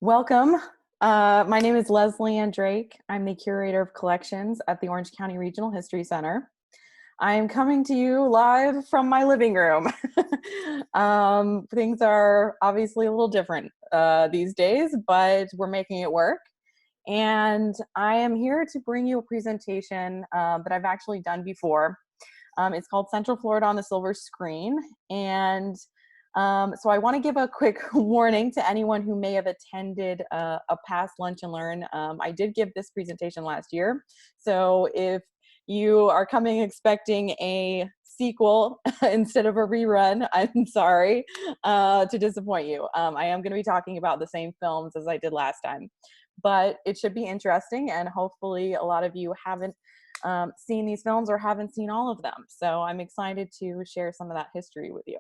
Welcome. My name is Lesleyanne Drake. I'm the curator of collections at the Orange County Regional History Center. I am coming to you live from my living room. Things are obviously a little different these days, but we're making it work. And I am here to bring you a presentation that I've actually done before. It's called Central Florida on the Silver Screen. And so I want to give a quick warning to anyone who may have attended a past Lunch and Learn. I did give this presentation last year. So if you are coming expecting a sequel instead of a rerun, I'm sorry to disappoint you. I am going to be talking about the same films as I did last time, but it should be interesting, and hopefully a lot of you haven't seen these films or haven't seen all of them. So I'm excited to share some of that history with you.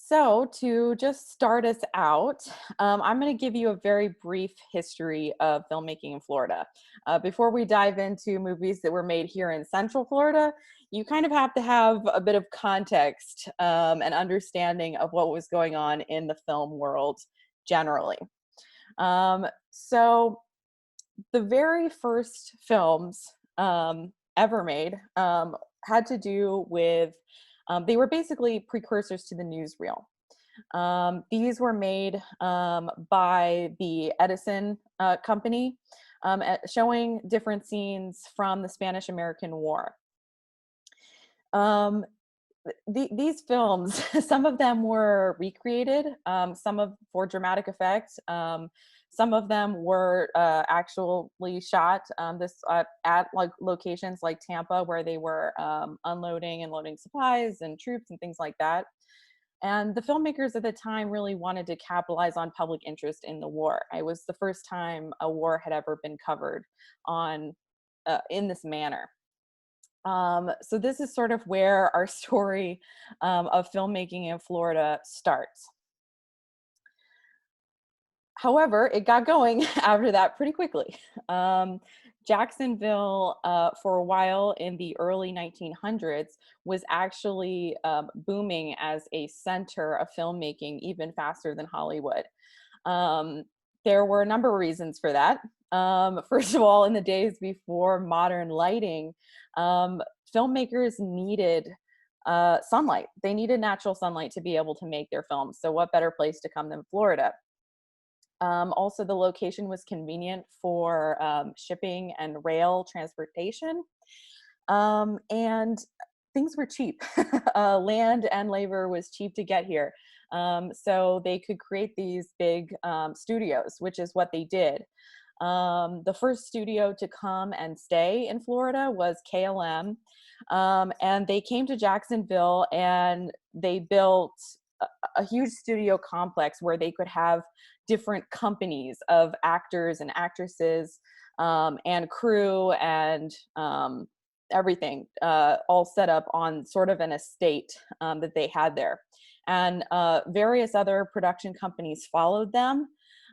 So to just start us out, I'm going to give you a very brief history of filmmaking in Florida. Before we dive into movies that were made here in Central Florida, you kind of have to have a bit of context and understanding of what was going on in the film world generally. So the very first films ever made had to do with they were basically precursors to the newsreel. These were made by the Edison company, showing different scenes from the Spanish-American War. These films, some of them were recreated, for dramatic effect. Some of them were actually shot at locations like Tampa, where they were unloading and loading supplies and troops and things like that. And the filmmakers at the time really wanted to capitalize on public interest in the war. It was the first time a war had ever been covered in this manner. So this is sort of where our story of filmmaking in Florida starts. However, it got going after that pretty quickly. Jacksonville, for a while in the early 1900s, was actually booming as a center of filmmaking, even faster than Hollywood. There were a number of reasons for that. First of all, in the days before modern lighting, filmmakers needed sunlight. They needed natural sunlight to be able to make their films. So what better place to come than Florida? Also, the location was convenient for shipping and rail transportation. And things were cheap. Land and labor was cheap to get here. So they could create these big studios, which is what they did. The first studio to come and stay in Florida was KLM. And they came to Jacksonville and they built a huge studio complex where they could have different companies of actors and actresses and crew and everything all set up on sort of an estate that they had there. And various other production companies followed them.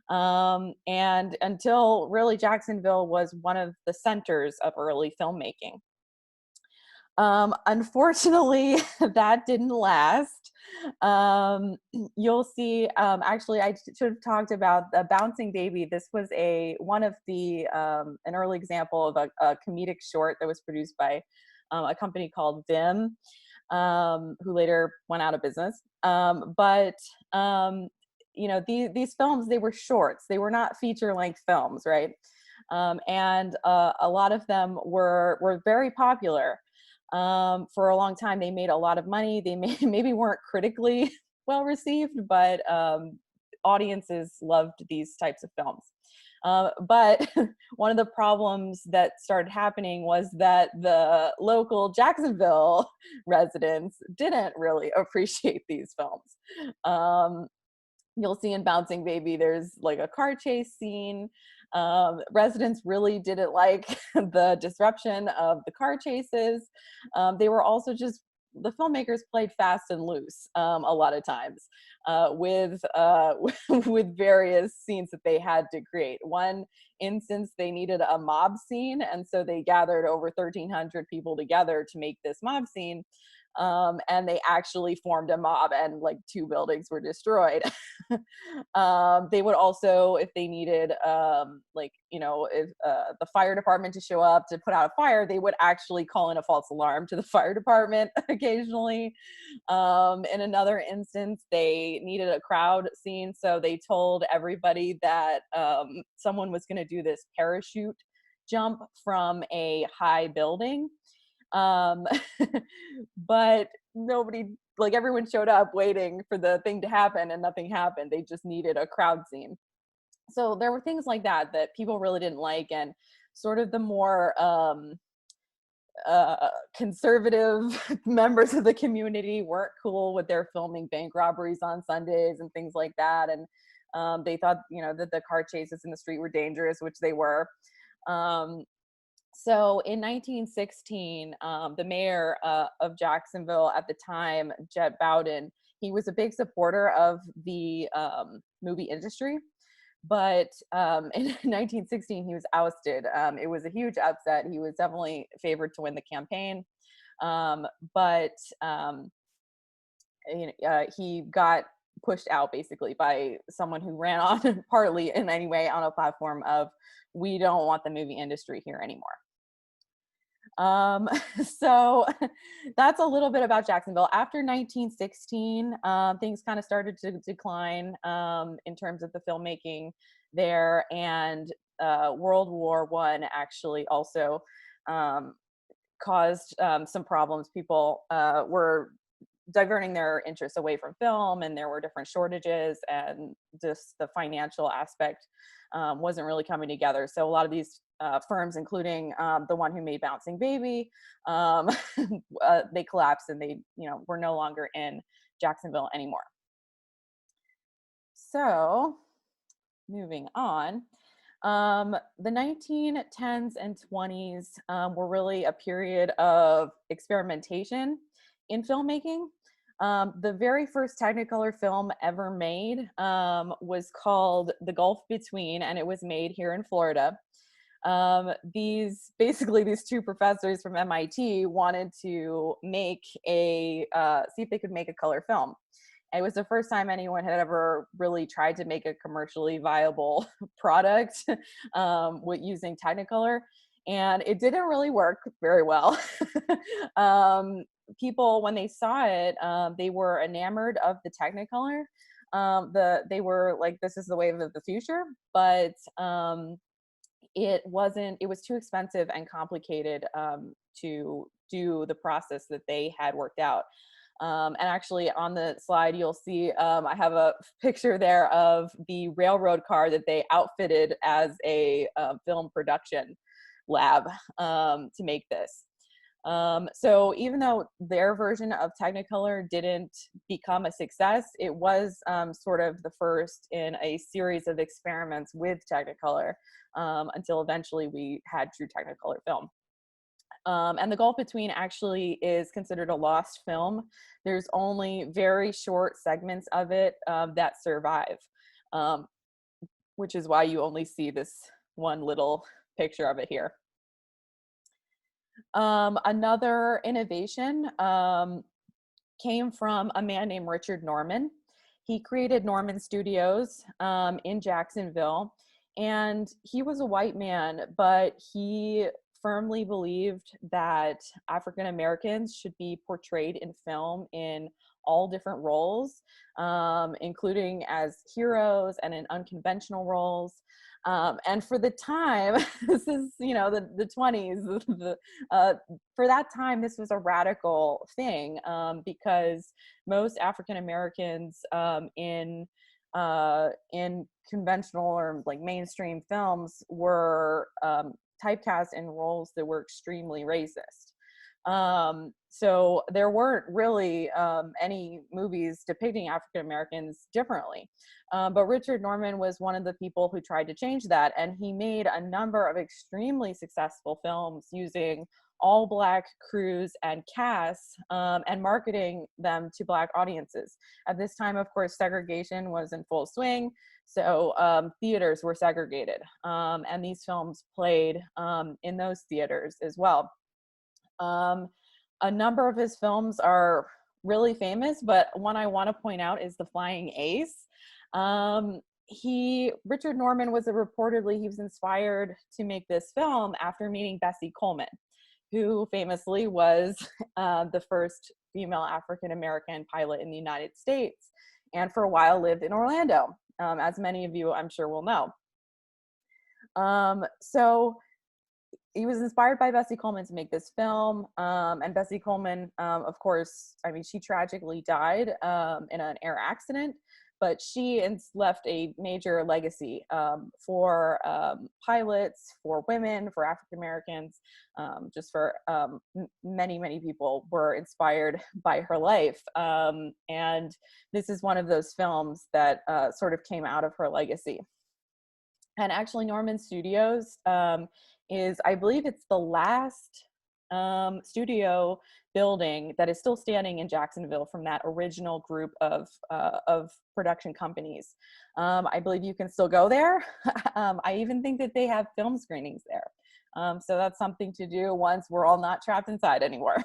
And until really Jacksonville was one of the centers of early filmmaking. Unfortunately, that didn't last. You'll see, actually, I should have talked about the Bouncing Baby. This was one of the, an early example of a comedic short that was produced by a company called Vim, who later went out of business. You know, these films, they were shorts. They were not feature-length films, right? And a lot of them were very popular. For a long time. They made a lot of money. They maybe weren't critically well received, but audiences loved these types of films. But one of the problems that started happening was that the local Jacksonville residents didn't really appreciate these films. You'll see in Bouncing Baby, there's like a car chase scene. Residents really didn't like the disruption of the car chases. They were also just, the filmmakers played fast and loose a lot of times with various scenes that they had to create. One instance, they needed a mob scene, and so they gathered over 1,300 people together to make this mob scene. And they actually formed a mob, and like 2 buildings were destroyed. They would also, if they needed, like, you know, if the fire department to show up to put out a fire, they would actually call in a false alarm to the fire department occasionally. In another instance, they needed a crowd scene, so they told everybody that someone was going to do this parachute jump from a high building. Um, but nobody, like everyone showed up waiting for the thing to happen and nothing happened. They just needed a crowd scene. So there were things like that that people really didn't like, and sort of the more conservative members of the community weren't cool with their filming bank robberies on Sundays and things like that. And they thought, you know, that the car chases in the street were dangerous, which they were. Um, so in 1916, the mayor of Jacksonville at the time, Jet Bowden, he was a big supporter of the movie industry. But in 1916, he was ousted. It was a huge upset. He was definitely favored to win the campaign. But he got pushed out basically by someone who ran on, partly in any way, on a platform of, we don't want the movie industry here anymore. Um, so that's a little bit about Jacksonville. After 1916, things kind of started to decline in terms of the filmmaking there, and World War I actually also caused some problems. People were diverting their interests away from film, and there were different shortages, and just the financial aspect wasn't really coming together. So a lot of these firms, including the one who made Bouncing Baby, they collapsed, and they, you know, were no longer in Jacksonville anymore. So moving on, the 1910s and 20s were really a period of experimentation in filmmaking. The very first Technicolor film ever made was called The Gulf Between, and it was made here in Florida. These 2 professors from MIT wanted to make see if they could make a color film. It was the first time anyone had ever really tried to make a commercially viable product with using Technicolor, and it didn't really work very well. People, when they saw it, they were enamored of the Technicolor. They were like, this is the wave of the future, but it wasn't. It was too expensive and complicated to do the process that they had worked out. And actually, on the slide, you'll see I have a picture there of the railroad car that they outfitted as a film production lab to make this. So even though their version of Technicolor didn't become a success, it was sort of the first in a series of experiments with Technicolor until eventually we had true Technicolor film. And The Gulf Between actually is considered a lost film. There's only very short segments of it that survive, which is why you only see this one little picture of it here. Another innovation came from a man named Richard Norman. He created Norman Studios in Jacksonville, and he was a white man, but he firmly believed that African Americans should be portrayed in film in all different roles, including as heroes and in unconventional roles. And for the time, this is, you know, the 20s, for that time, this was a radical thing because most African Americans in conventional or like mainstream films were typecast in roles that were extremely racist. So there weren't really any movies depicting African Americans differently. But Richard Norman was one of the people who tried to change that, and he made a number of extremely successful films using all Black crews and casts and marketing them to Black audiences. At this time, of course, segregation was in full swing, so theaters were segregated, and these films played in those theaters as well. A number of his films are really famous, but one I want to point out is The Flying Ace. Richard Norman was reportedly, he was inspired to make this film after meeting Bessie Coleman, who famously was the first female African-American pilot in the United States, and for a while lived in Orlando, as many of you I'm sure will know. So he was inspired by Bessie Coleman to make this film, and Bessie Coleman, of course, I mean, she tragically died in an air accident, but she left a major legacy for pilots, for women, for African Americans, just for many, many people were inspired by her life. And this is one of those films that sort of came out of her legacy. And actually, Norman Studios is, I believe it's the last studio building that is still standing in Jacksonville from that original group of production companies. I believe you can still go there. I even think that they have film screenings there. So that's something to do once we're all not trapped inside anymore.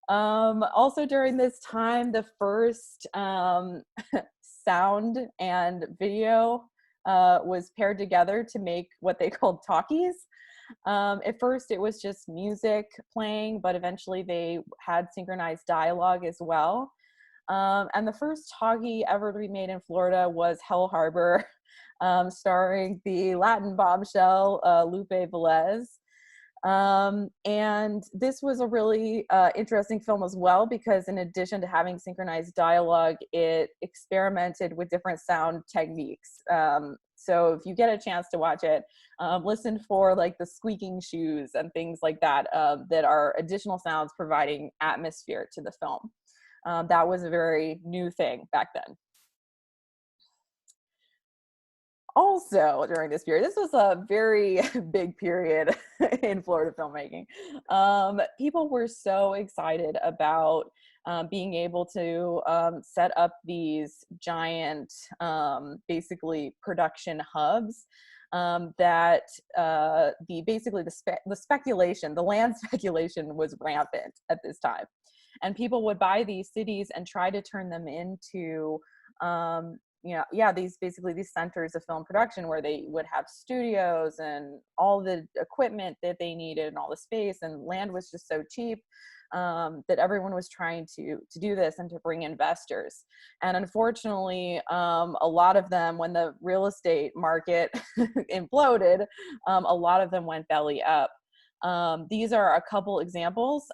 Also during this time, the first sound and video was paired together to make what they called talkies. At first it was just music playing, but eventually they had synchronized dialogue as well. And the first talkie ever to be made in Florida was Hell Harbor, starring the Latin bombshell Lupe Velez. And this was a really interesting film as well, because in addition to having synchronized dialogue, it experimented with different sound techniques. So if you get a chance to watch it, listen for like the squeaking shoes and things like that, that are additional sounds providing atmosphere to the film. That was a very new thing back then. Also during this period, this was a very big period in Florida filmmaking. People were so excited about being able to set up these giant, basically production hubs, that the speculation, the land speculation was rampant at this time. And people would buy these cities and try to turn them into these centers of film production where they would have studios and all the equipment that they needed and all the space, and land was just so cheap that everyone was trying to do this and to bring investors. And unfortunately, a lot of them, when the real estate market imploded, a lot of them went belly up. These are a couple examples.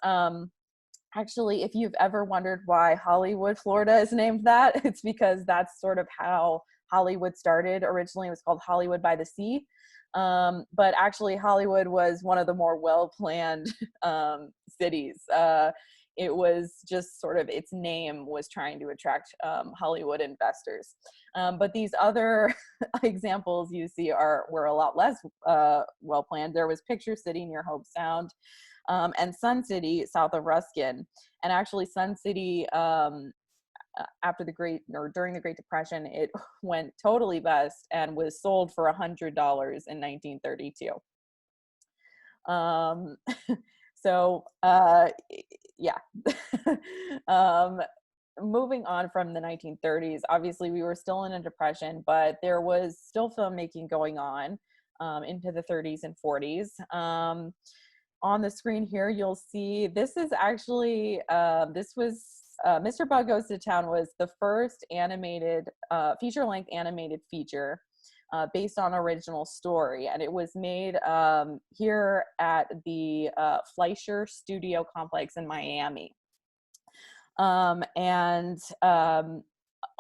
Actually, if you've ever wondered why Hollywood, Florida is named that, it's because that's sort of how Hollywood started. Originally, it was called Hollywood by the Sea. But actually, Hollywood was one of the more well-planned cities. It was just sort of, its name was trying to attract Hollywood investors. But these other examples you see were a lot less well-planned. There was Picture City near Hope Sound, and Sun City south of Ruskin. And actually Sun City, during the Great Depression, it went totally bust and was sold for $100 in 1932. Moving on from the 1930s, obviously we were still in a depression, but there was still filmmaking going on into the 30s and 40s. On the screen here, you'll see, this is actually, Mr. Bug Goes to Town was the first animated, feature-length animated feature based on original story. And it was made here at the Fleischer Studio Complex in Miami.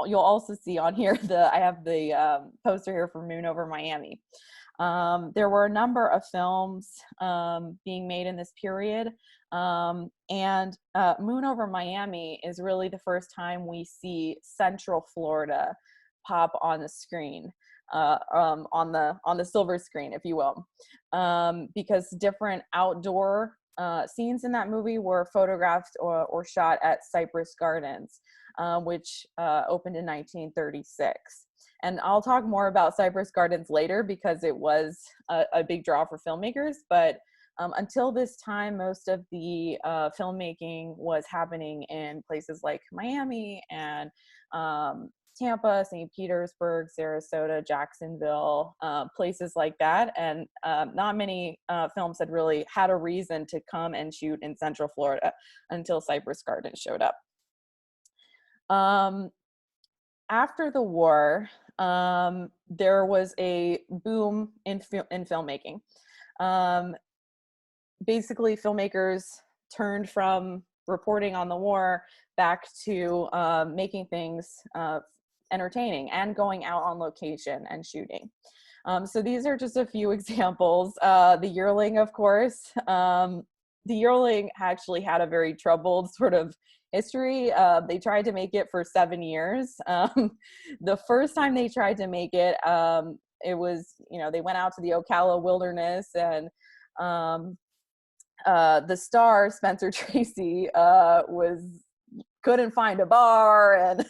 You'll also see on here, I have the poster here for Moon Over Miami. There were a number of films being made in this period, and Moon Over Miami is really the first time we see Central Florida pop on the screen, on the silver screen, if you will, because different outdoor scenes in that movie were photographed or shot at Cypress Gardens, which opened in 1936. And I'll talk more about Cypress Gardens later because it was a big draw for filmmakers. But Until this time, most of the filmmaking was happening in places like Miami and Tampa, St. Petersburg, Sarasota, Jacksonville, places like that. And not many films had really had a reason to come and shoot in Central Florida until Cypress Gardens showed up. After the war, there was a boom in filmmaking. Basically, filmmakers turned from reporting on the war back to making things entertaining and going out on location and shooting. So these are just a few examples. The Yearling, of course. The Yearling actually had a very troubled sort of history. They tried to make it for 7 years. The first time they tried to make it, it was, they went out to the Ocala wilderness, and the star, Spencer Tracy, couldn't find a bar, and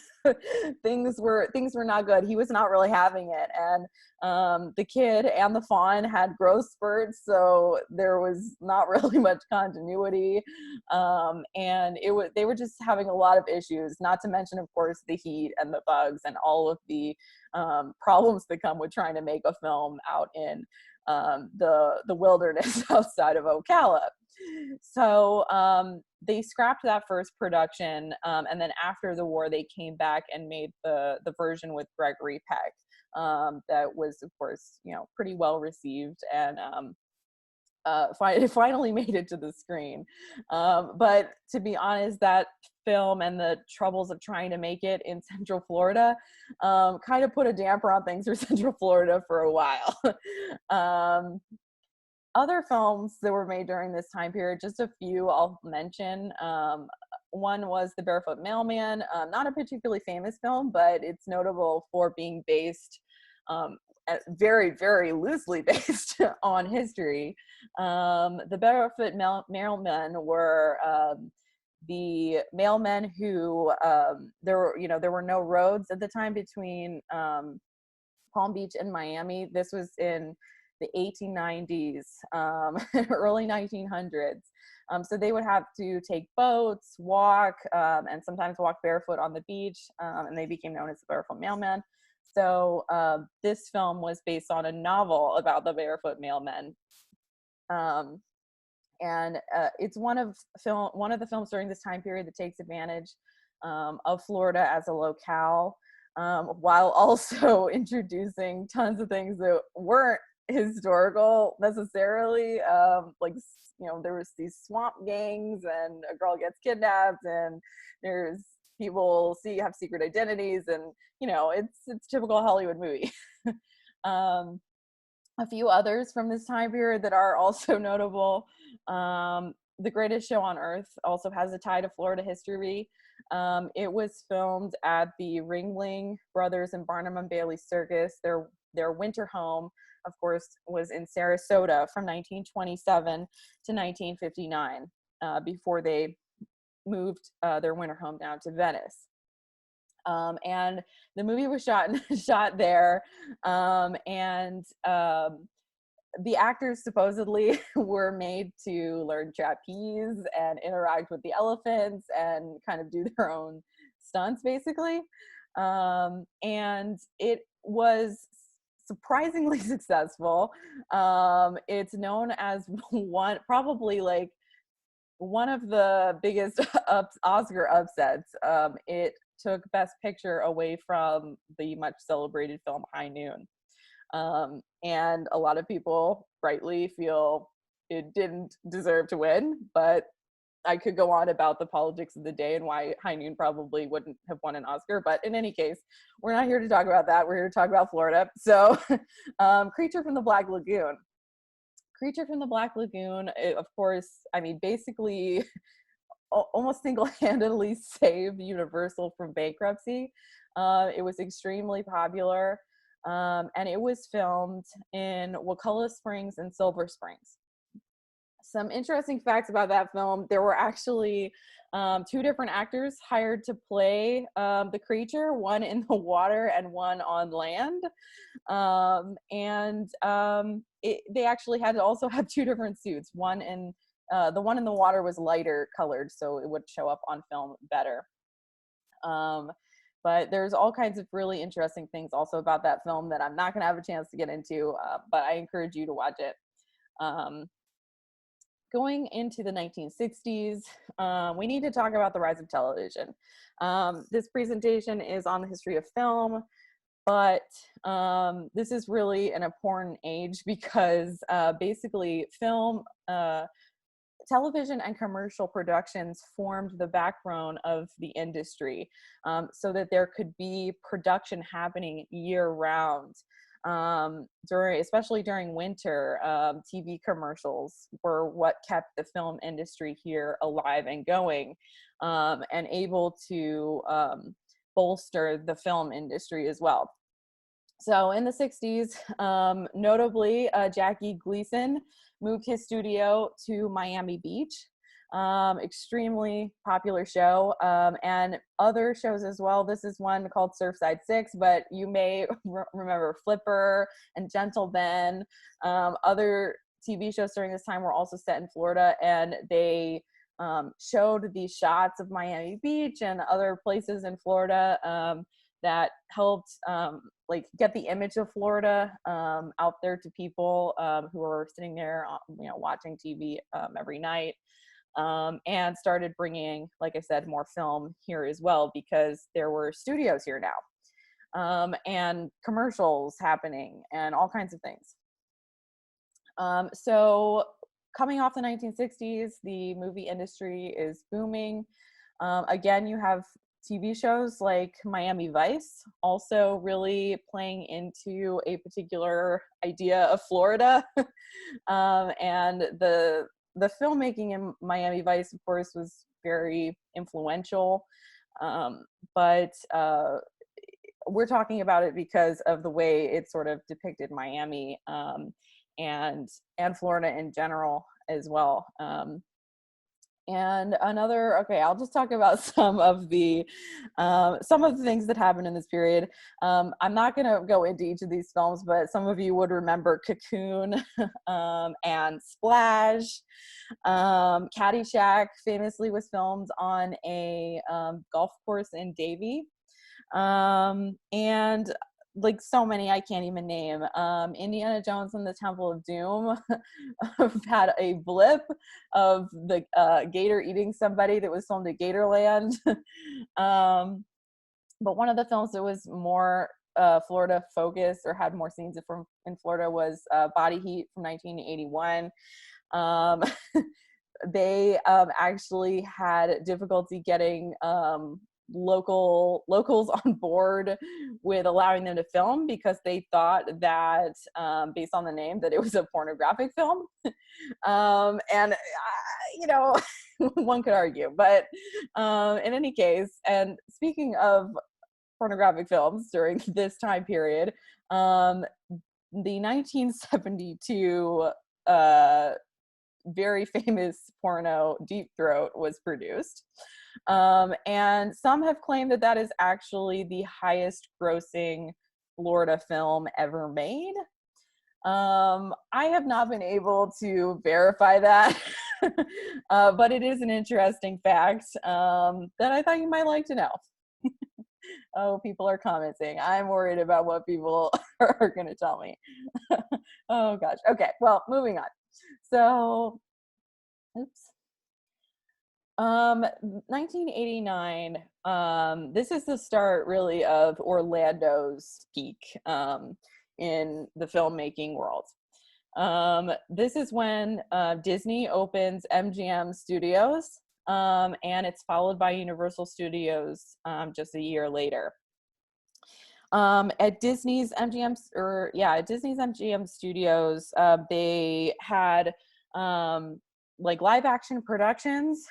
things were not good. He was not really having it, and the kid and the fawn had growth spurts, so there was not really much continuity, and they were just having a lot of issues, not to mention, of course, the heat and the bugs and all of the problems that come with trying to make a film out in the wilderness outside of Ocala. So they scrapped that first production, and then after the war, they came back and made the version with Gregory Peck. That was, of course, pretty well received, and it finally made it to the screen. But to be honest, that film and the troubles of trying to make it in Central Florida kind of put a damper on things for Central Florida for a while. Other films that were made during this time period, just a few I'll mention. One was The Barefoot Mailman, not a particularly famous film, but it's notable for being based, very, very loosely based on history. The Barefoot Mailmen were the mailmen who, there were no roads at the time between Palm Beach and Miami. This was in the 1890s, early 1900s. So they would have to take boats, walk, and sometimes walk barefoot on the beach, and they became known as the Barefoot Mailmen. So this film was based on a novel about the Barefoot Mailmen. And it's one of the films during this time period that takes advantage of Florida as a locale, while also introducing tons of things that weren't historical necessarily. There was these swamp gangs, and a girl gets kidnapped, and there's people have secret identities, and it's typical Hollywood movie. A few others from this time period that are also notable. The Greatest Show on Earth also has a tie to Florida history. It was filmed at the Ringling Brothers and Barnum and Bailey Circus. Their winter home, of course, was in Sarasota from 1927 to 1959, before they moved their winter home down to Venice. And the movie was shot there, and the actors supposedly were made to learn trapeze and interact with the elephants and kind of do their own stunts, basically. And it was surprisingly successful. It's known as probably one of the biggest Oscar upsets. It took Best Picture away from the much celebrated film High Noon. And a lot of people rightly feel it didn't deserve to win, but I could go on about the politics of the day and why High Noon probably wouldn't have won an Oscar. But in any case, we're not here to talk about that. We're here to talk about Florida. So Creature from the Black Lagoon. Creature from the Black Lagoon, of course, basically almost single-handedly saved Universal from bankruptcy. It was extremely popular, and it was filmed in Wakulla Springs and Silver Springs. Some interesting facts about that film: there were actually two different actors hired to play the creature, one in the water and one on land. They actually had to also have two different suits. The one in the water was lighter colored, so it would show up on film better. But there's all kinds of really interesting things also about that film that I'm not going to have a chance to get into, but I encourage you to watch it. Going into the 1960s, we need to talk about the rise of television. This presentation is on the history of film, but this is really an important age because basically television and commercial productions formed the backbone of the industry, so that there could be production happening year round. Especially during winter, TV commercials were what kept the film industry here alive and going, and able to bolster the film industry as well. So in the 60s, notably, Jackie Gleason moved his studio to Miami Beach. Extremely popular show, and other shows as well. This is one called Surfside 6, but you may remember Flipper and Gentle Ben. Other TV shows during this time were also set in Florida, and they showed these shots of Miami Beach and other places in Florida that helped get the image of Florida out there to people who were sitting there, watching TV every night. And started bringing, like I said, more film here as well, because there were studios here now, and commercials happening and all kinds of things. So coming off the 1960s, the movie industry is booming. Again, you have TV shows like Miami Vice also really playing into a particular idea of Florida. And the filmmaking in Miami Vice, of course, was very influential. But we're talking about it because of the way it sort of depicted Miami, and Florida in general as well. And I'll just talk about some of the things that happened in this period. I'm not going to go into each of these films, but some of you would remember Cocoon, and Splash. Caddyshack famously was filmed on a golf course in Davie. And like so many I can't even name. Indiana Jones and the Temple of Doom had a blip of the gator eating somebody that was filmed at Gatorland. But one of the films that was more Florida focused or had more scenes in Florida was Body Heat from 1981. They actually had difficulty getting locals on board with allowing them to film, because they thought that based on the name that it was a pornographic film. And one could argue, but in any case, and speaking of pornographic films during this time period, the 1972 very famous porno Deep Throat was produced. And some have claimed that that is actually the highest grossing Florida film ever made. I have not been able to verify that, but it is an interesting fact that I thought you might like to know. Oh, people are commenting. I'm worried about what people are going to tell me. Oh, gosh. Okay, well, moving on. So, 1989, this is the start really of Orlando's peak in the filmmaking world. This is when Disney opens MGM Studios, and it's followed by Universal Studios just a year later. At Disney's MGM Studios, they had live action productions.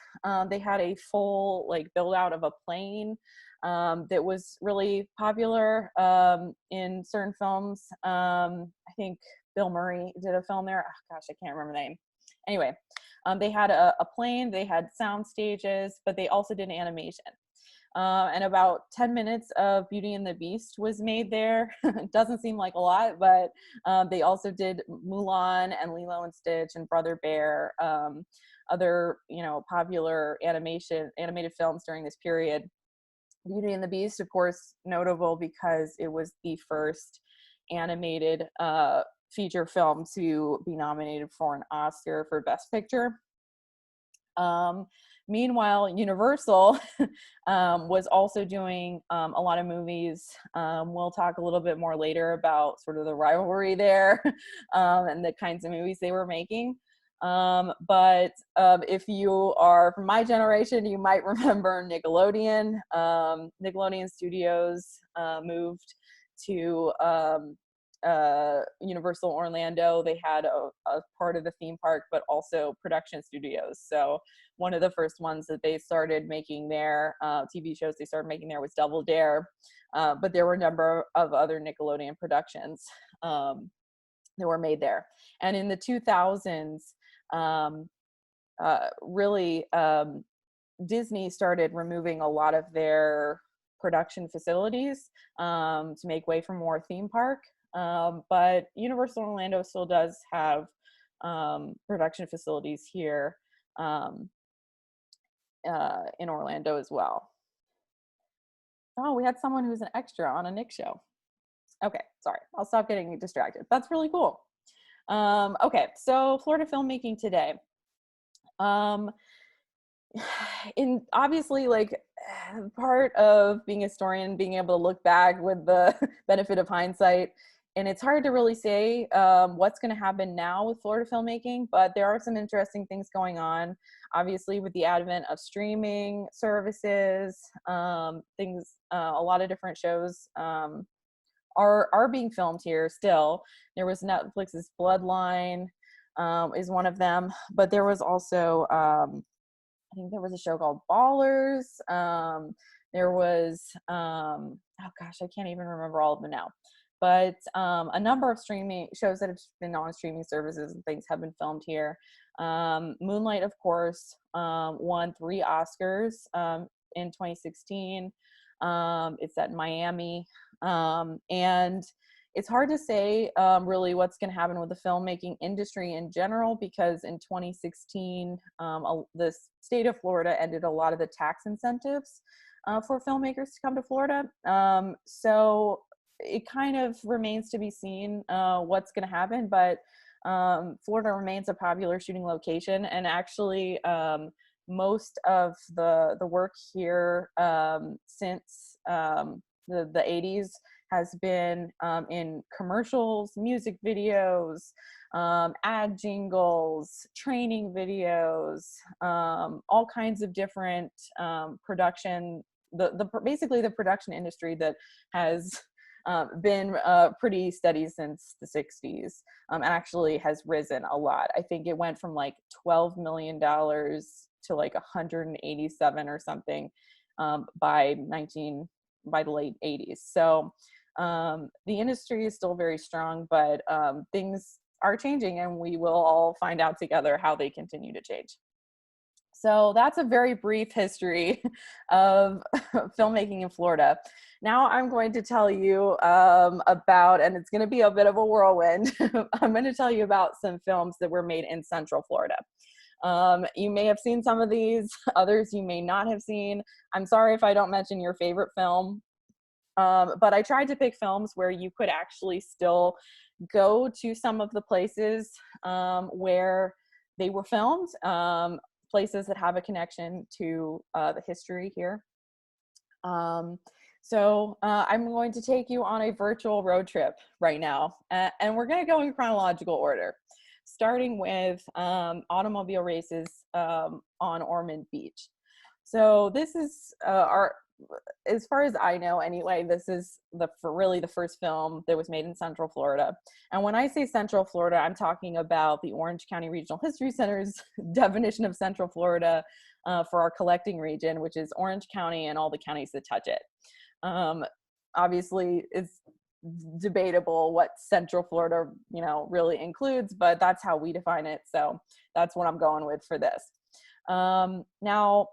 They had a full build out of a plane that was really popular in certain films. I think Bill Murray did a film there. Oh, gosh, I can't remember the name. Anyway, They had a plane, they had sound stages, but they also did animation. And about 10 minutes of Beauty and the Beast was made there. Doesn't seem like a lot, but they also did Mulan and Lilo and Stitch and Brother Bear, other, you know, popular animated films during this period. Beauty and the Beast, of course, notable because it was the first animated feature film to be nominated for an Oscar for Best Picture. Meanwhile, Universal was also doing a lot of movies. We'll talk a little bit more later about sort of the rivalry there and the kinds of movies they were making. But if you are from my generation, you might remember Nickelodeon. Nickelodeon Studios moved to Universal Orlando. They had a part of the theme park, but also production studios. So one of the first ones that they started making there, TV shows they started making there, was Double Dare. But there were a number of other Nickelodeon productions that were made there. And in the 2000s, really, Disney started removing a lot of their production facilities to make way for more theme park. But Universal Orlando still does have production facilities here in Orlando as well. Oh, we had someone who's an extra on a Nick show. Okay, sorry, I'll stop getting distracted. That's really cool. Okay, so Florida filmmaking today. In obviously, like, part of being a historian, being able to look back with the benefit of hindsight, and it's hard to really say what's going to happen now with Florida filmmaking, but there are some interesting things going on. Obviously, with the advent of streaming services, things, a lot of different shows are being filmed here still. There was Netflix's Bloodline is one of them, but there was also I think there was a show called Ballers. There was oh gosh, I can't even remember all of them now. But a number of streaming shows that have been on streaming services and things have been filmed here. Moonlight, of course, won 3 Oscars in 2016. It's at Miami. And it's hard to say really what's going to happen with the filmmaking industry in general, because in 2016, the state of Florida ended a lot of the tax incentives for filmmakers to come to Florida. So it kind of remains to be seen what's going to happen, but Florida remains a popular shooting location. And actually, most of the work here since the 80s has been in commercials, music videos, ad jingles, training videos, all kinds of different production, basically the production industry that has been pretty steady since the 60s, and actually has risen a lot. I think it went from like $12 million to like 187 or something by the late 80s. So the industry is still very strong, but things are changing, and we will all find out together how they continue to change. So that's a very brief history of filmmaking in Florida. Now I'm going to tell you about, and it's going to be a bit of a whirlwind, I'm going to tell you about some films that were made in Central Florida. You may have seen some of these, others you may not have seen. I'm sorry if I don't mention your favorite film, but I tried to pick films where you could actually still go to some of the places where they were filmed, places that have a connection to the history here. So I'm going to take you on a virtual road trip right now, and we're going to go in chronological order, starting with automobile races on Ormond Beach. So this is as far as I know anyway, this is really the first film that was made in Central Florida. And when I say Central Florida, I'm talking about the Orange County Regional History Center's definition of Central Florida for our collecting region, which is Orange County and all the counties that touch it. Obviously, it's debatable what Central Florida, you know, really includes, but that's how we define it. So that's what I'm going with for this. Now,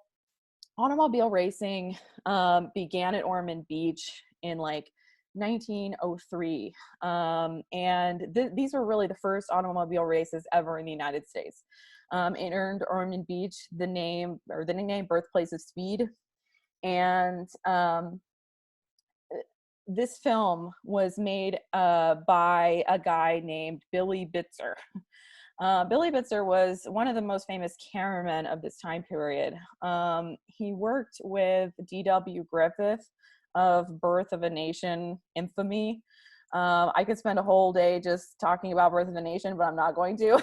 automobile racing began at Ormond Beach in like 1903. And these were really the first automobile races ever in the United States. It earned Ormond Beach the name, or the nickname, birthplace of speed. And this film was made by a guy named Billy Bitzer. Billy Bitzer was one of the most famous cameramen of this time period. He worked with D.W. Griffith of Birth of a Nation infamy. I could spend a whole day just talking about Birth of a Nation, but I'm not going to.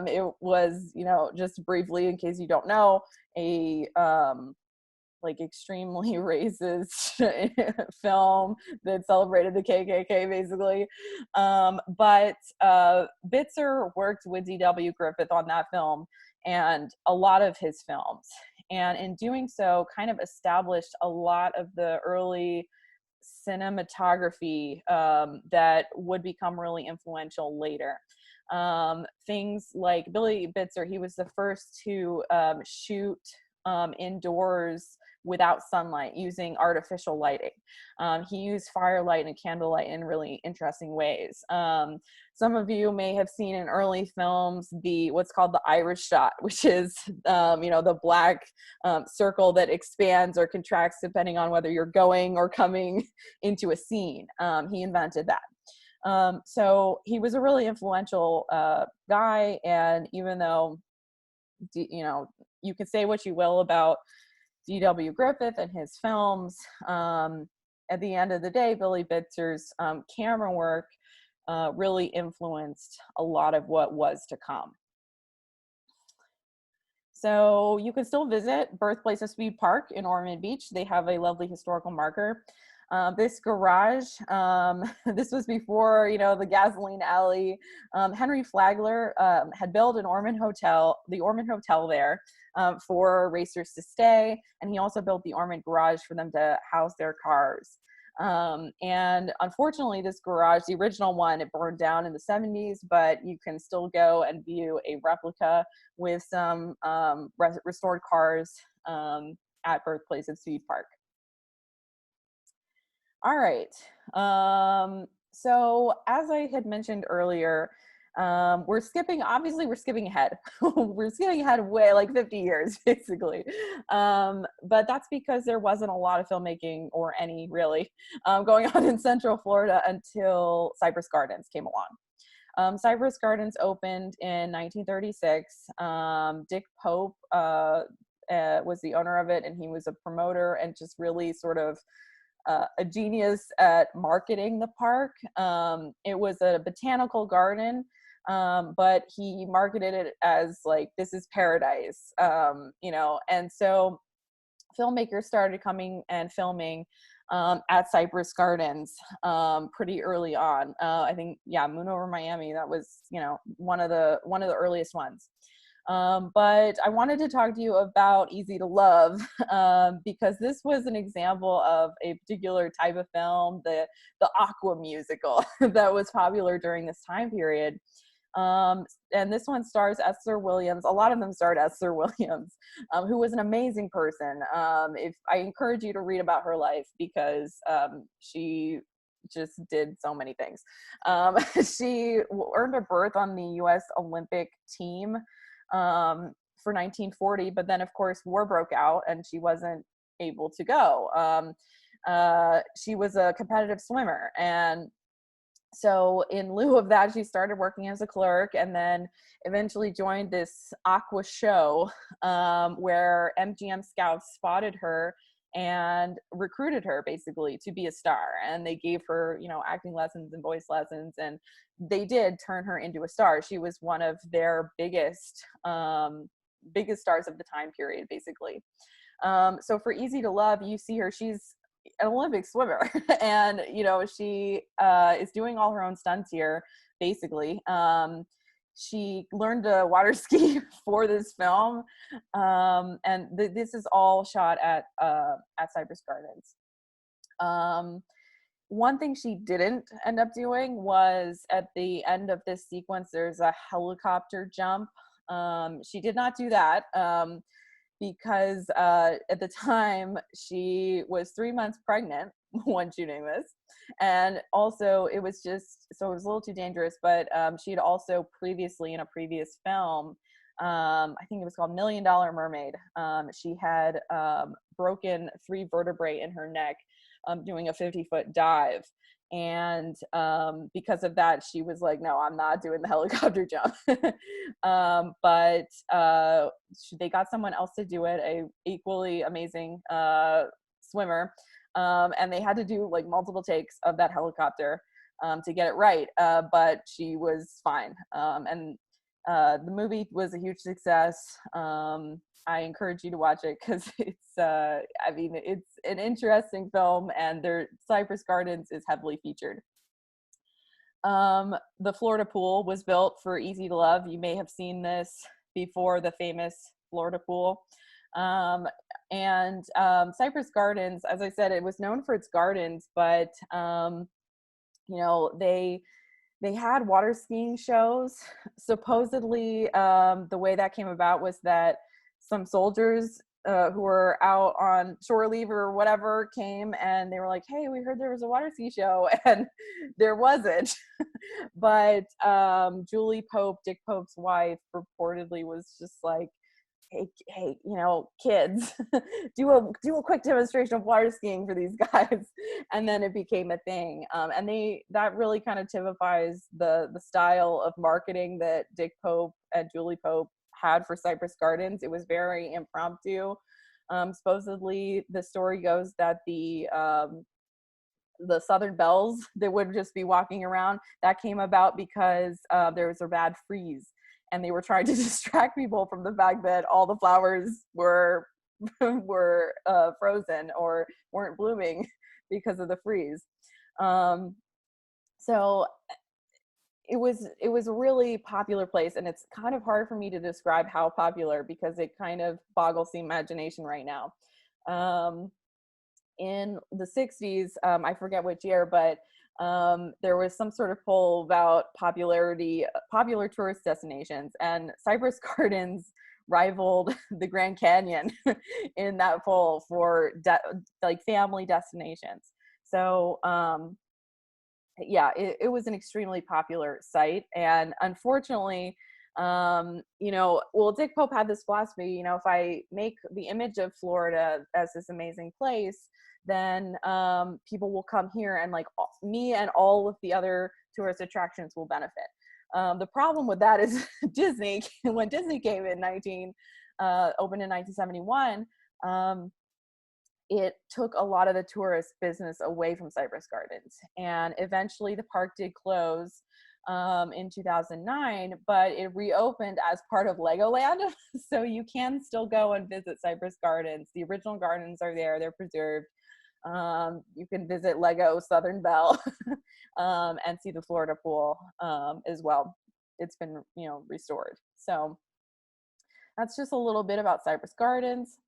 It was, you know, just briefly, in case you don't know, a like extremely racist film that celebrated the KKK, basically. But Bitzer worked with D.W. Griffith on that film and a lot of his films. And in doing so, kind of established a lot of the early cinematography that would become really influential later. Things like Billy Bitzer, he was the first to shoot indoors without sunlight, using artificial lighting. He used firelight and candlelight in really interesting ways. Some of you may have seen in early films what's called the Irish shot, which is you know, the black circle that expands or contracts depending on whether you're going or coming into a scene. He invented that. So he was a really influential guy, and even though, you know, you can say what you will about D.W. Griffith and his films, at the end of the day, Billy Bitzer's camera work really influenced a lot of what was to come. So you can still visit Birthplace of Speed Park in Ormond Beach. They have a lovely historical marker. This garage, this was before, you know, the gasoline alley. Henry Flagler had built the Ormond Hotel there for racers to stay. And he also built the Ormond garage for them to house their cars. And unfortunately, this garage, the original one, it burned down in the 70s, but you can still go and view a replica with some restored cars at Birthplace of Speed Park. All right. So as I had mentioned earlier, we're skipping ahead. We're skipping ahead way like 50 years, basically. But that's because there wasn't a lot of filmmaking, or any really, going on in Central Florida until Cypress Gardens came along. Cypress Gardens opened in 1936. Dick Pope was the owner of it, and he was a promoter and just really sort of a genius at marketing the park. It was a botanical garden, but he marketed it as like, this is paradise, you know, and so filmmakers started coming and filming at Cypress Gardens pretty early on. I think, yeah, Moon Over Miami, that was, you know, one of the earliest ones. But I wanted to talk to you about Easy to Love, because this was an example of a particular type of film, the Aqua musical that was popular during this time period. And this one stars Esther Williams. A lot of them starred Esther Williams, who was an amazing person. If I encourage you to read about her life, because she just did so many things. She earned a berth on the U.S. Olympic team for 1940, but then of course war broke out and she wasn't able to go. She was a competitive swimmer, and so in lieu of that, she started working as a clerk, and then eventually joined this Aqua show, where MGM scouts spotted her and recruited her basically to be a star. And they gave her, you know, acting lessons and voice lessons, and they did turn her into a star. She was one of their biggest stars of the time period, basically. So for Easy to Love, you see her, she's an Olympic swimmer, and, you know, she is doing all her own stunts here, basically. She learned to water ski for this film, and this is all shot at Cypress Gardens. one thing she didn't end up doing was at the end of this sequence, there's a helicopter jump. She did not do that because at the time she was 3 months pregnant when shooting this. And also it was just, so it was a little too dangerous, but she had also previously in a previous film, I think it was called $1 Million Mermaid. She had broken 3 vertebrae in her neck doing a 50-foot dive. And because of that, she was like, no, I'm not doing the helicopter jump. But they got someone else to do it, a equally amazing swimmer. And they had to do like multiple takes of that helicopter to get it right. But she was fine. And the movie was a huge success. I encourage you to watch it because it's, I mean, it's an interesting film, and Cypress Gardens is heavily featured. The Florida pool was built for Easy to Love. You may have seen this before, the famous Florida pool. And Cypress Gardens, as I said, it was known for its gardens, but you know, they had water skiing shows. Supposedly, the way that came about was that some soldiers who were out on shore leave or whatever came, and they were like, hey, we heard there was a water ski show, and there wasn't. But Julie Pope, Dick Pope's wife, reportedly was just like, hey, you know, kids, do a quick demonstration of water skiing for these guys. And then it became a thing. And that really kind of typifies the style of marketing that Dick Pope and Julie Pope had for Cypress Gardens. It was very impromptu. Supposedly the story goes that the Southern Belles that would just be walking around, that came about because there was a bad freeze, and they were trying to distract people from the fact that all the flowers were frozen or weren't blooming because of the freeze. So it was a really popular place, and it's kind of hard for me to describe how popular because it kind of boggles the imagination right now. In the 60s, I forget which year, but there was some sort of poll about popular tourist destinations, and Cypress Gardens rivaled the Grand Canyon in that poll for like family destinations. So yeah, it was an extremely popular site. And unfortunately, you know, well, Dick Pope had this philosophy, you know, if I make the image of Florida as this amazing place, then people will come here, and like me and all of the other tourist attractions will benefit. The problem with that is Disney, when Disney came in opened in 1971, it took a lot of the tourist business away from Cypress Gardens, and eventually the park did close in 2009, but it reopened as part of Legoland. So you can still go and visit Cypress Gardens. The original gardens are there, they're preserved. You can visit Lego Southern Belle and see the Florida pool as well. It's been, you know, restored. So that's just a little bit about Cypress Gardens.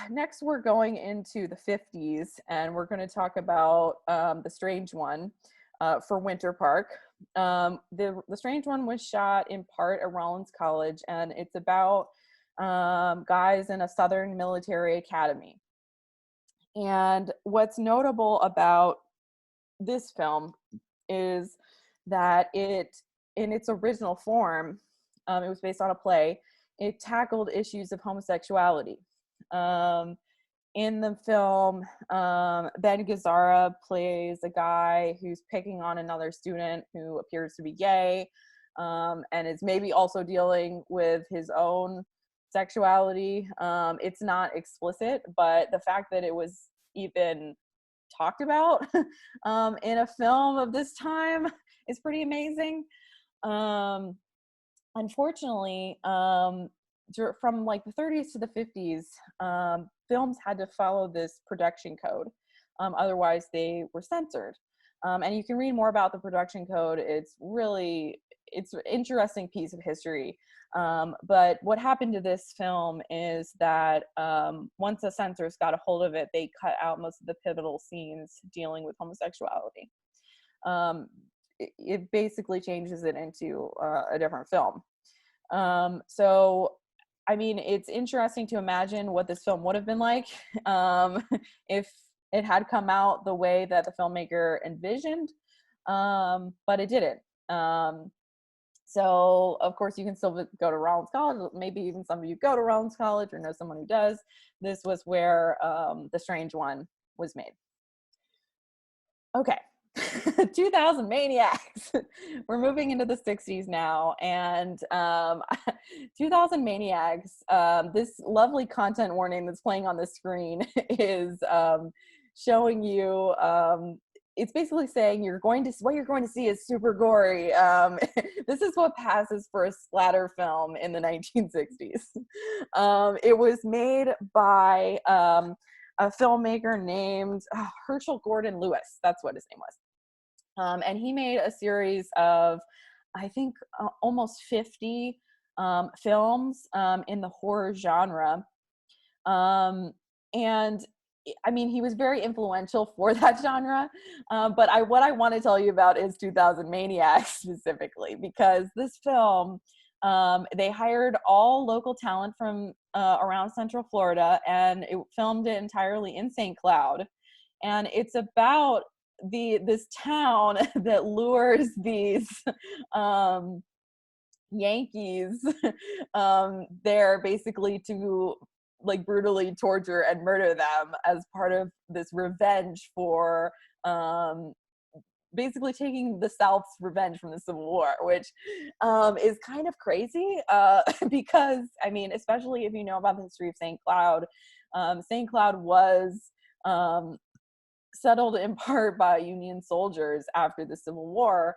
Next, we're going into the 50s, and we're going to talk about The Strange One for Winter Park. The Strange One was shot in part at Rollins College, and it's about guys in a Southern military academy. And what's notable about this film is that in its original form, it was based on a play. It tackled issues of homosexuality. In the film, Ben Gazzara plays a guy who's picking on another student who appears to be gay, and is maybe also dealing with his own sexuality. It's not explicit, but the fact that it was even talked about in a film of this time is pretty amazing. Unfortunately, from like the 30s to the 50s, films had to follow this production code. Otherwise, they were censored. And you can read more about the production code. It's an interesting piece of history. But what happened to this film is that once the censors got a hold of it, they cut out most of the pivotal scenes dealing with homosexuality. It basically changes it into a different film. So, I mean, it's interesting to imagine what this film would have been like if it had come out the way that the filmmaker envisioned, but it didn't. So, of course, you can still go to Rollins College. Maybe even some of you go to Rollins College or know someone who does. This was where The Strange One was made. Okay. 2000 Maniacs. We're moving into the 60s now, and 2000 Maniacs, this lovely content warning that's playing on the screen is showing you, it's basically saying what you're going to see is super gory. This is what passes for a splatter film in the 1960s. It was made by a filmmaker named Herschel Gordon Lewis. That's what his name was. And he made a series of, I think, almost 50 films in the horror genre. And I mean, he was very influential for that genre. But what I want to tell you about is 2000 Maniacs specifically, because this film, they hired all local talent from around Central Florida, and it filmed it entirely in St. Cloud. And it's about this town that lures these Yankees there basically to like brutally torture and murder them as part of this revenge for basically taking the South's revenge from the Civil War, which is kind of crazy because, I mean, especially if you know about the history of St. Cloud, St. Cloud was settled in part by Union soldiers after the Civil War.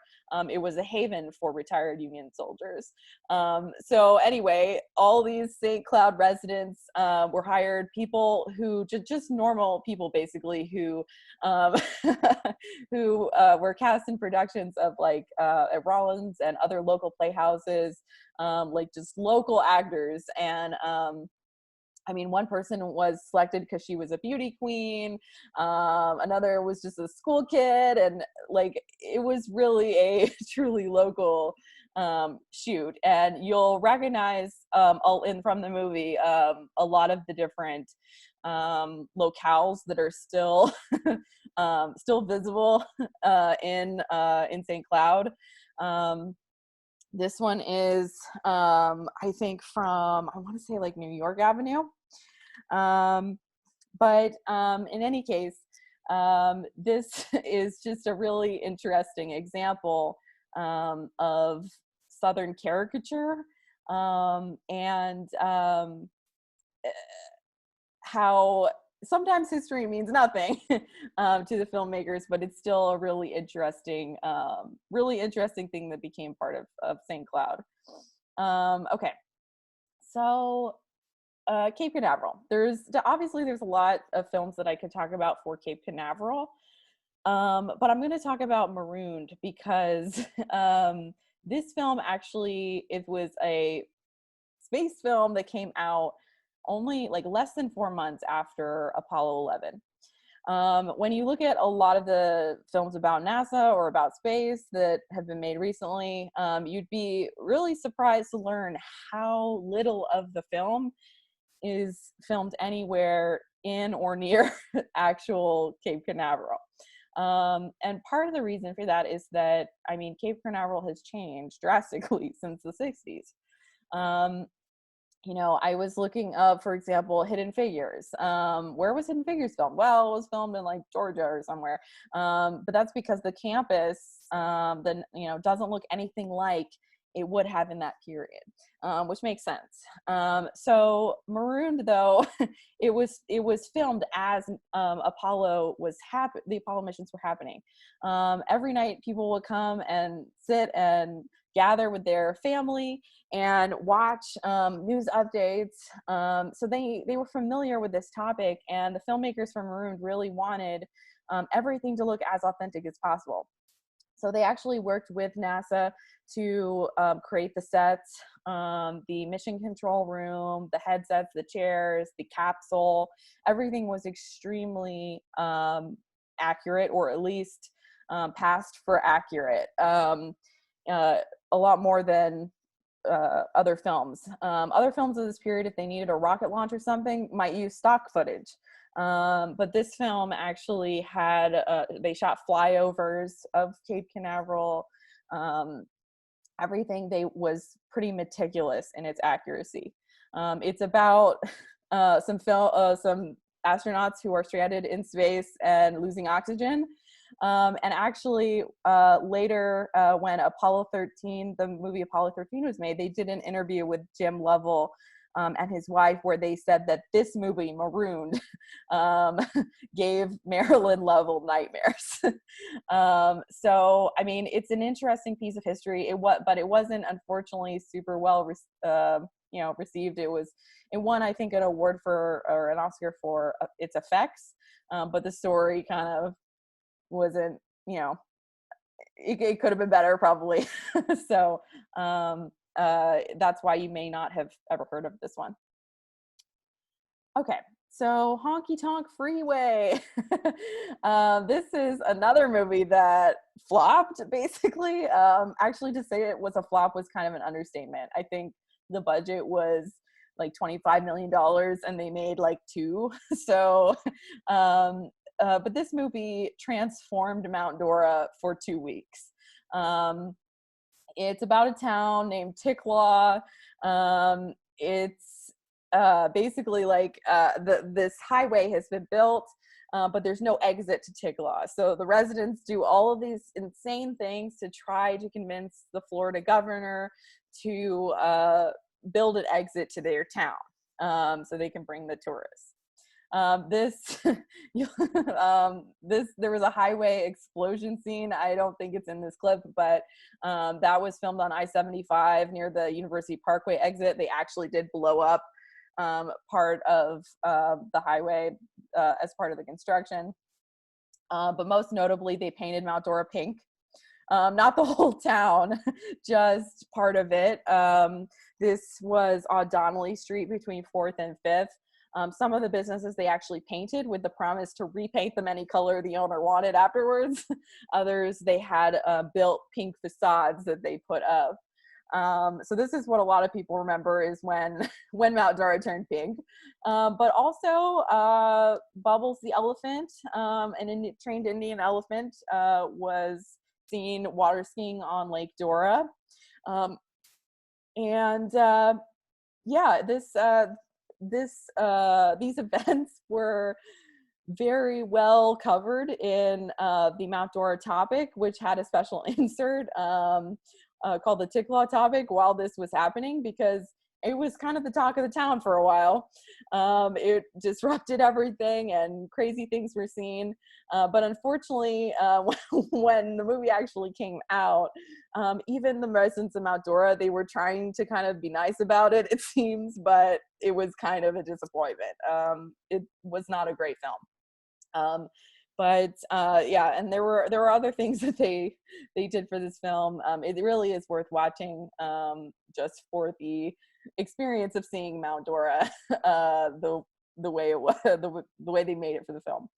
It was a haven for retired Union soldiers. So anyway, all these St. Cloud residents were hired, people who, just normal people basically, who who were cast in productions of like at Rollins and other local playhouses, like just local actors. And I mean, one person was selected because she was a beauty queen. Another was just a school kid. And like, it was really a truly local shoot. And you'll recognize from the movie a lot of the different locales that are still still visible in St. Cloud. This one is, I think from, I want to say like New York Avenue. But in any case, this is just a really interesting example of Southern caricature and how sometimes history means nothing to the filmmakers, but it's still a really interesting thing that became part of St. Cloud. Okay, so Cape Canaveral. There's a lot of films that I could talk about for Cape Canaveral, but I'm going to talk about Marooned because this film actually, it was a space film that came out only like less than 4 months after Apollo 11. When you look at a lot of the films about NASA or about space that have been made recently, you'd be really surprised to learn how little of the film is filmed anywhere in or near actual Cape Canaveral. And part of the reason for that is that, I mean, Cape Canaveral has changed drastically since the 60s. You know, I was looking up, for example, Hidden Figures. Where was Hidden Figures filmed? Well, it was filmed in like Georgia or somewhere. But that's because the campus, doesn't look anything like it would have in that period, which makes sense. So Marooned, though, it was filmed as Apollo was the Apollo missions were happening. Every night, people would come and sit and gather with their family and watch news updates. So they were familiar with this topic, and the filmmakers from Marooned really wanted everything to look as authentic as possible. So they actually worked with NASA to create the sets, the mission control room, the headsets, the chairs, the capsule. Everything was extremely accurate, or at least passed for accurate. A lot more than other films. Other films of this period, if they needed a rocket launch or something, might use stock footage. But this film actually had, they shot flyovers of Cape Canaveral. Everything was pretty meticulous in its accuracy. It's about some astronauts who are stranded in space and losing oxygen. And actually, later, when Apollo 13, the movie Apollo 13 was made, they did an interview with Jim Lovell and his wife, where they said that this movie, Marooned, gave Marilyn Lovell nightmares. So, I mean, it's an interesting piece of history. But it wasn't, unfortunately, super well received. It won, I think, an award or an Oscar for its effects, but the story kind of wasn't, it could have been better, probably. So that's why you may not have ever heard of this one. Okay, so Honky Tonk Freeway. This is another movie that flopped, basically. Actually, to say it was a flop was kind of an understatement. I think the budget was like $25 million and they made like $2 million. So but this movie transformed Mount Dora for 2 weeks. It's about a town named Ticklaw. It's basically like this highway has been built, but there's no exit to Ticklaw. So the residents do all of these insane things to try to convince the Florida governor to build an exit to their town, so they can bring the tourists. There was a highway explosion scene. I don't think it's in this clip, but that was filmed on I-75 near the University Parkway exit. They actually did blow up part of the highway as part of the construction. But most notably, they painted Mount Dora pink. Not the whole town, just part of it. This was on Donnelly Street between 4th and 5th. Some of the businesses they actually painted with the promise to repaint them any color the owner wanted afterwards. Others, they had built pink facades that they put up. So this is what a lot of people remember, is when Mount Dora turned pink. But also Bubbles the elephant, an trained Indian elephant, was seen water skiing on Lake Dora. These events were very well covered in the Mount Dora topic, which had a special insert called the Ticklaw topic while this was happening, because it was kind of the talk of the town for a while. It disrupted everything and crazy things were seen. But unfortunately, when the movie actually came out, even the residents of Mount Dora, they were trying to kind of be nice about it, it seems, but it was kind of a disappointment. It was not a great film. And there were other things that they did for this film. It really is worth watching, just for the experience of seeing Mount Dora, the way it was, the way they made it for the film.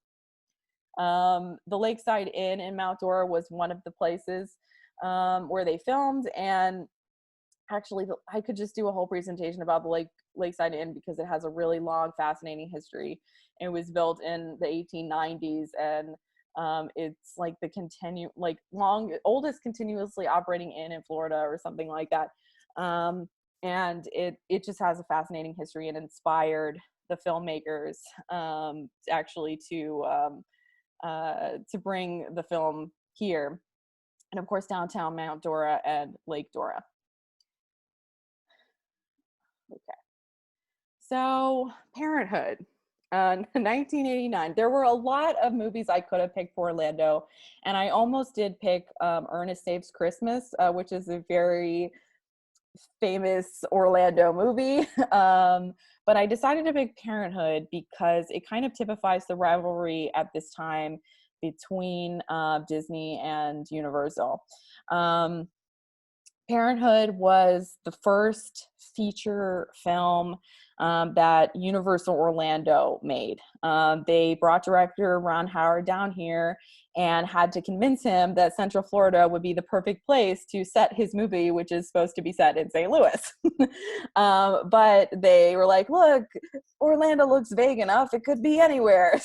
The Lakeside Inn in Mount Dora was one of the places where they filmed, and actually I could just do a whole presentation about the Lakeside Inn, because it has a really long, fascinating history. It was built in the 1890s, and it's like the oldest continuously operating inn in Florida or something like that. And it just has a fascinating history and inspired the filmmakers actually to bring the film here. And of course, downtown Mount Dora and Lake Dora. Okay. So Parenthood, 1989. There were a lot of movies I could have picked for Orlando, and I almost did pick Ernest Saves Christmas, which is a very famous Orlando movie. But I decided to pick Parenthood because it kind of typifies the rivalry at this time between Disney and Universal. Parenthood was the first feature film that Universal Orlando made. They brought director Ron Howard down here and had to convince him that Central Florida would be the perfect place to set his movie, which is supposed to be set in St. Louis. But they were like, look, Orlando looks vague enough. It could be anywhere.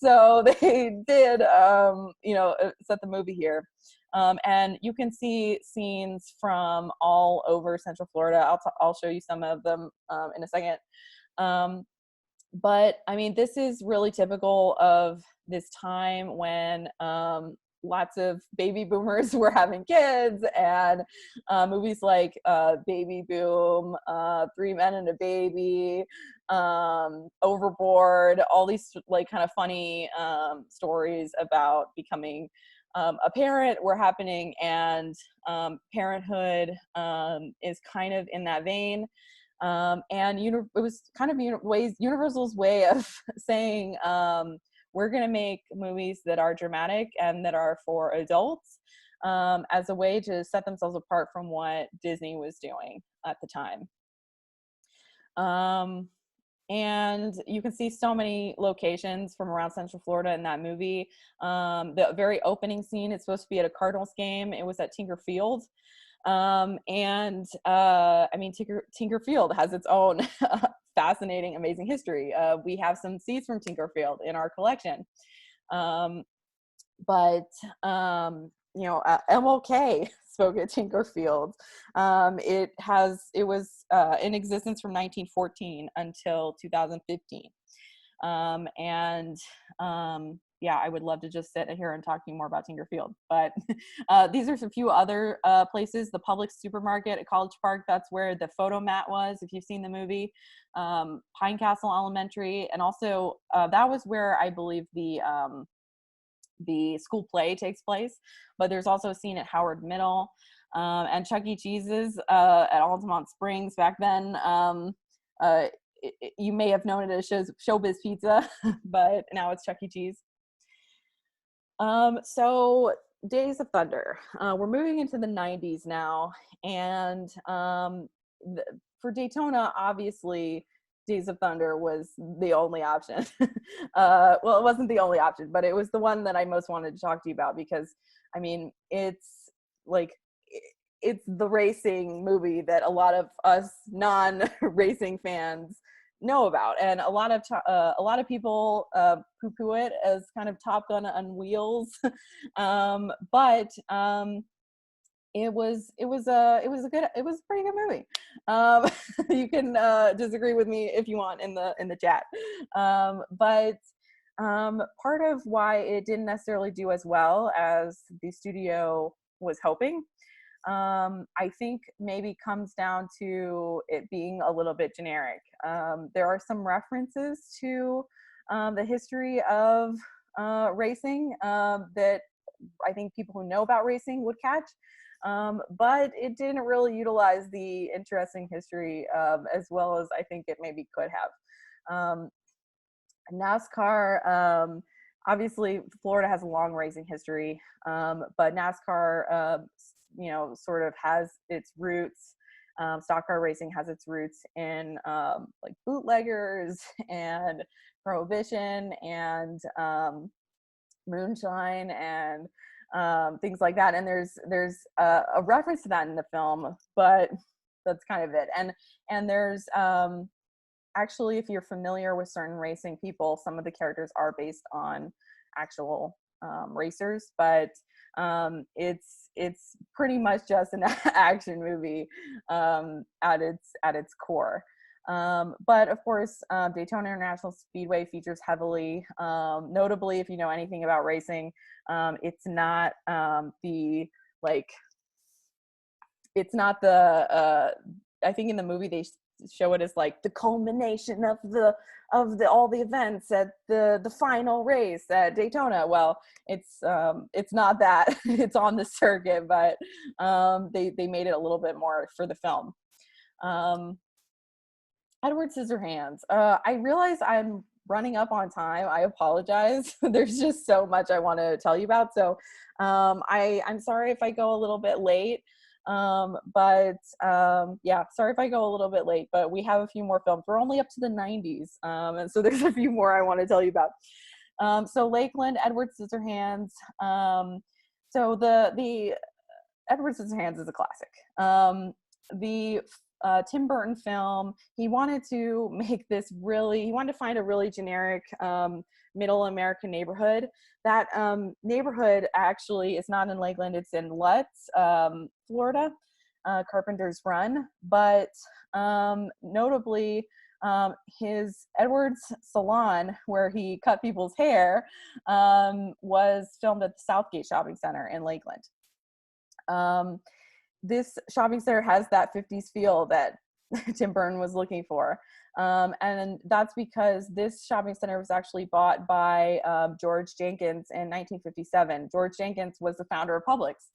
So they did, set the movie here. And you can see scenes from all over Central Florida. I'll show you some of them in a second. But I mean, this is really typical of this time when lots of baby boomers were having kids, and movies like Baby Boom, Three Men and a Baby, Overboard, all these like kind of funny stories about becoming a parent were happening, and Parenthood is kind of in that vein. And it was kind of Universal's way of saying, we're going to make movies that are dramatic and that are for adults, as a way to set themselves apart from what Disney was doing at the time. And you can see so many locations from around Central Florida in that movie. The very opening scene, it's supposed to be at a Cardinals game. It was at Tinker Field. I mean, Tinker Field has its own fascinating, amazing history. We have some seats from Tinker Field in our collection. MLK spoke at Tinker Field. It was in existence from 1914 until 2015. I would love to just sit here and talk to you more about Tinker Field. But these are a few other places. The Publix supermarket at College Park, that's where the photo mat was, if you've seen the movie. Pine Castle Elementary, and also that was where I believe the school play takes place. But there's also a scene at Howard Middle, and Chuck E. Cheese's at Altamont Springs back then. You may have known it as Showbiz Pizza, but now it's Chuck E. Cheese. So Days of Thunder. We're moving into the 90s now, and for Daytona, obviously, Days of Thunder was the only option. Well, it wasn't the only option, but it was the one that I most wanted to talk to you about because, I mean, it's the racing movie that a lot of us non-racing fans know about, and a lot of people poo-poo it as kind of Top Gun on wheels, but it was a pretty good movie. You can disagree with me if you want in the chat, but part of why it didn't necessarily do as well as the studio was hoping, I think maybe comes down to it being a little bit generic. There are some references to the history of racing that I think people who know about racing would catch, but it didn't really utilize the interesting history as well as I think it maybe could have. NASCAR, obviously Florida has a long racing history, but NASCAR sort of has its roots. Stock car racing has its roots in like bootleggers and prohibition and moonshine and things like that. And there's a reference to that in the film, but that's kind of it. And there's actually, if you're familiar with certain racing people, some of the characters are based on actual racers, but it's pretty much just an action movie at its core. But of course, Daytona International Speedway features heavily. Notably, if you know anything about racing, it's not I think in the movie they show it as like the culmination of all the events at the final race at Daytona. Well, it's not that. It's on the circuit, but they made it a little bit more for the film. Edward Scissorhands. I realize I'm running up on time. I apologize. There's just so much I want to tell you about. So I'm sorry if I go a little bit late. Yeah, sorry if I go a little bit late, but we have a few more films. We're only up to the 90s. And so there's a few more I want to tell you about. So Lakeland, Edward Scissorhands. So the Edward Scissorhands is a classic. The Tim Burton film, he wanted to find a really generic middle American neighborhood. That neighborhood actually is not in Lakeland, it's in Lutz, Florida, Carpenter's Run. But notably, his Edward's salon, where he cut people's hair, was filmed at the Southgate Shopping Center in Lakeland. This shopping center has that 50s feel that Tim Burton was looking for. And that's because this shopping center was actually bought by George Jenkins in 1957. George Jenkins was the founder of Publix.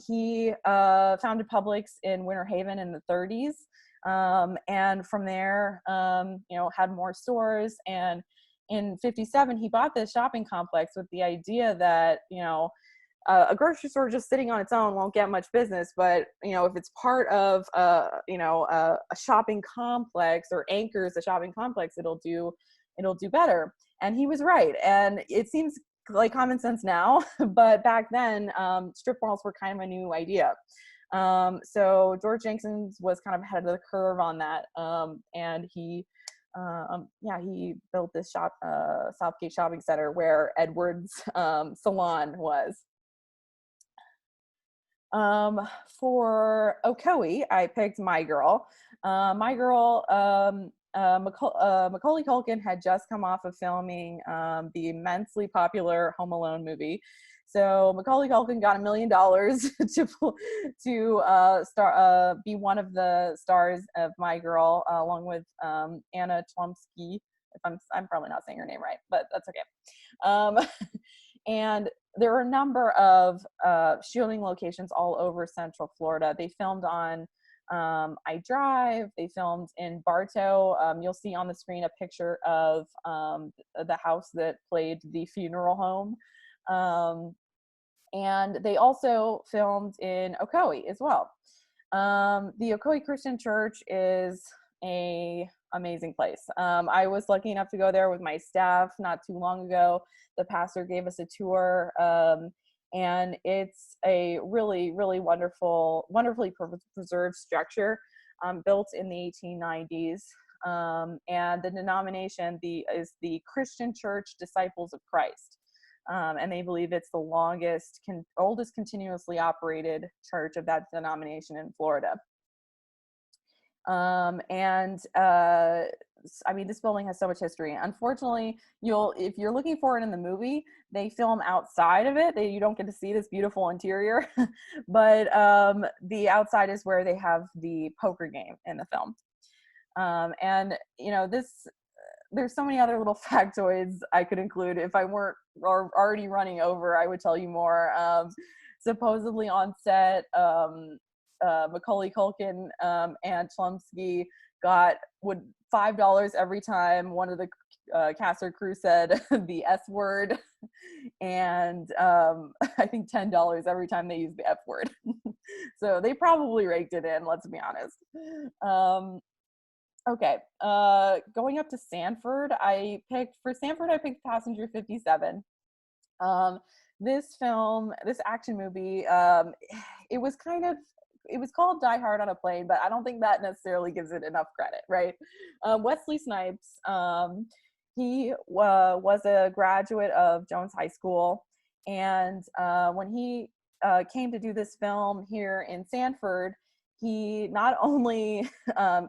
He founded Publix in Winter Haven in the 30s. And from there, had more stores. And in 57, he bought this shopping complex with the idea that, a grocery store just sitting on its own won't get much business, but if it's part of a shopping complex or anchors a shopping complex, it'll do better. And he was right. And it seems like common sense now, but back then, strip malls were kind of a new idea. So George Jenkins was kind of ahead of the curve on that, and he built this Southgate Shopping Center where Edward's salon was. For Ocoee, I picked My Girl. Macaulay Culkin had just come off of filming the immensely popular Home Alone movie. So Macaulay Culkin got $1 million to be one of the stars of My Girl, along with Anna Chlumsky. If I'm probably not saying her name right, but that's okay. And there were a number of shooting locations all over Central Florida. They filmed on I Drive. They filmed in Bartow. You'll see on the screen a picture of the house that played the funeral home. And they also filmed in Ocoee as well. The Ocoee Christian Church is a amazing place. I was lucky enough to go there with my staff not too long ago. The pastor gave us a tour, and it's a really, really wonderfully preserved structure, built in the 1890s. And the denomination is the Christian Church Disciples of Christ. And they believe it's the oldest continuously operated church of that denomination in Florida. This building has so much history. Unfortunately, if you're looking for it in the movie, they film outside of it. You don't get to see this beautiful interior, but the outside is where they have the poker game in the film. There's so many other little factoids I could include. If I weren't already running over, I would tell you more. Supposedly on set, Macaulay Culkin and Chlumsky would $5 every time one of the cast or crew said the S word, and I think $10 every time they used the F word. So they probably raked it in, let's be honest. Okay, going up to Sanford, I picked Passenger 57. This action movie, it was called Die Hard on a Plane, but I don't think that necessarily gives it enough credit, right? Wesley Snipes, he was a graduate of Jones High School, and when he came to do this film here in Sanford, he not only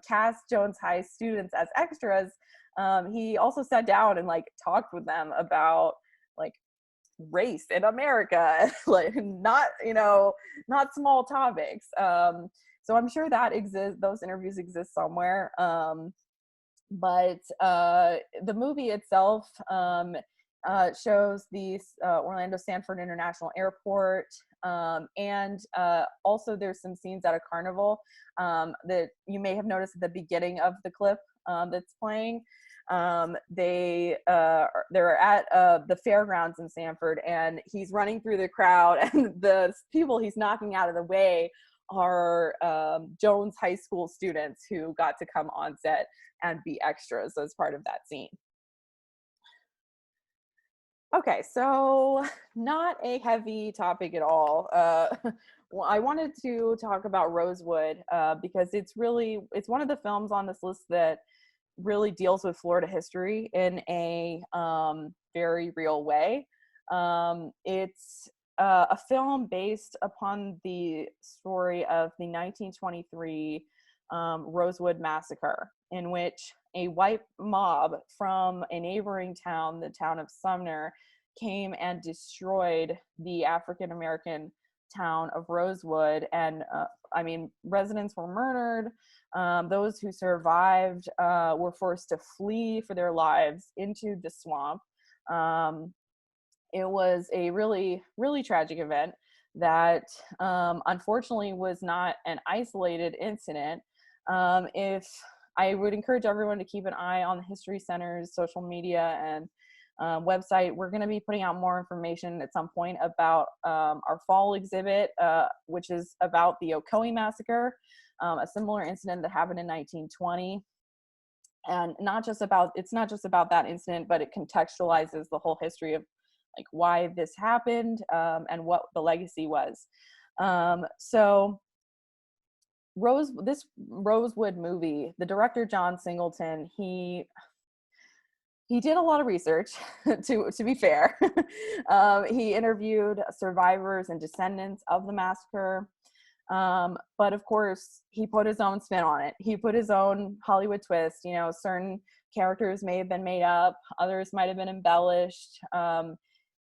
cast Jones High students as extras, he also sat down and talked with them about race in America, not small topics. So I'm sure that those interviews exist somewhere. But the movie itself shows the Orlando Sanford International Airport, and also there's some scenes at a carnival that you may have noticed at the beginning of the clip that's playing. They're at the fairgrounds in Sanford, and he's running through the crowd, and the people he's knocking out of the way are Jones High School students who got to come on set and be extras as part of that scene. Okay, so not a heavy topic at all. Well, I wanted to talk about Rosewood because it's one of the films on this list that really deals with Florida history in a very real way. It's a film based upon the story of the 1923 Rosewood massacre, in which a white mob from a neighboring town, the town of Sumner, came and destroyed the African American town of Rosewood. And residents were murdered. Those who survived were forced to flee for their lives into the swamp. It was a really, really tragic event that unfortunately was not an isolated incident. If I would encourage everyone to keep an eye on the History Center's social media and website. We're going to be putting out more information at some point about our fall exhibit, which is about the Ocoee massacre, a similar incident that happened in 1920. And it's not just about that incident, but it contextualizes the whole history of like why this happened and what the legacy was. So this Rosewood movie, the director John Singleton, he did a lot of research. to be fair, he interviewed survivors and descendants of the massacre, but of course he put his own spin on it. He put his own Hollywood twist. You know, certain characters may have been made up, others might have been embellished.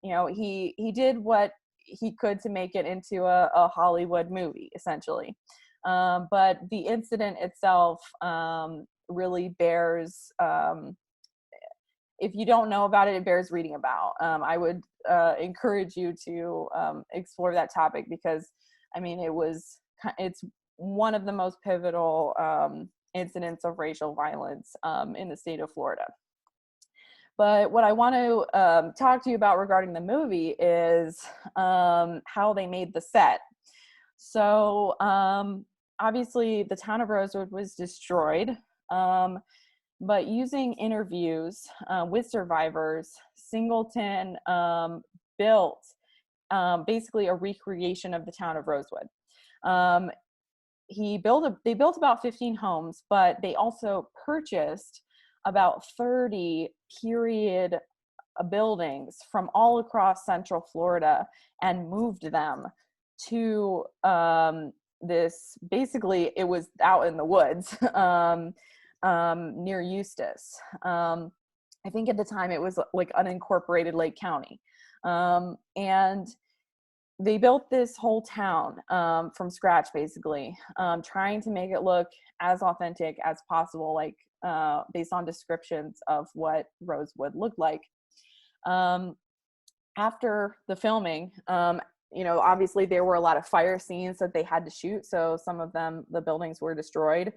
You know, he did what he could to make it into a Hollywood movie, essentially. But the incident itself really bears, if you don't know about it, it bears reading about. I would encourage you to explore that topic because, I mean, it's one of the most pivotal incidents of racial violence in the state of Florida. But what I want to talk to you about regarding the movie is how they made the set. So obviously the town of Rosewood was destroyed, but using interviews with survivors, Singleton built basically a recreation of the town of Rosewood. They built about 15 homes, but they also purchased about 30 period buildings from all across Central Florida and moved them to this, basically it was out in the woods near Eustis. I think at the time it was like unincorporated Lake County. And they built this whole town from scratch, basically, trying to make it look as authentic as possible, like based on descriptions of what Rosewood looked like. After the filming, you know, obviously there were a lot of fire scenes that they had to shoot, so some of them, the buildings were destroyed.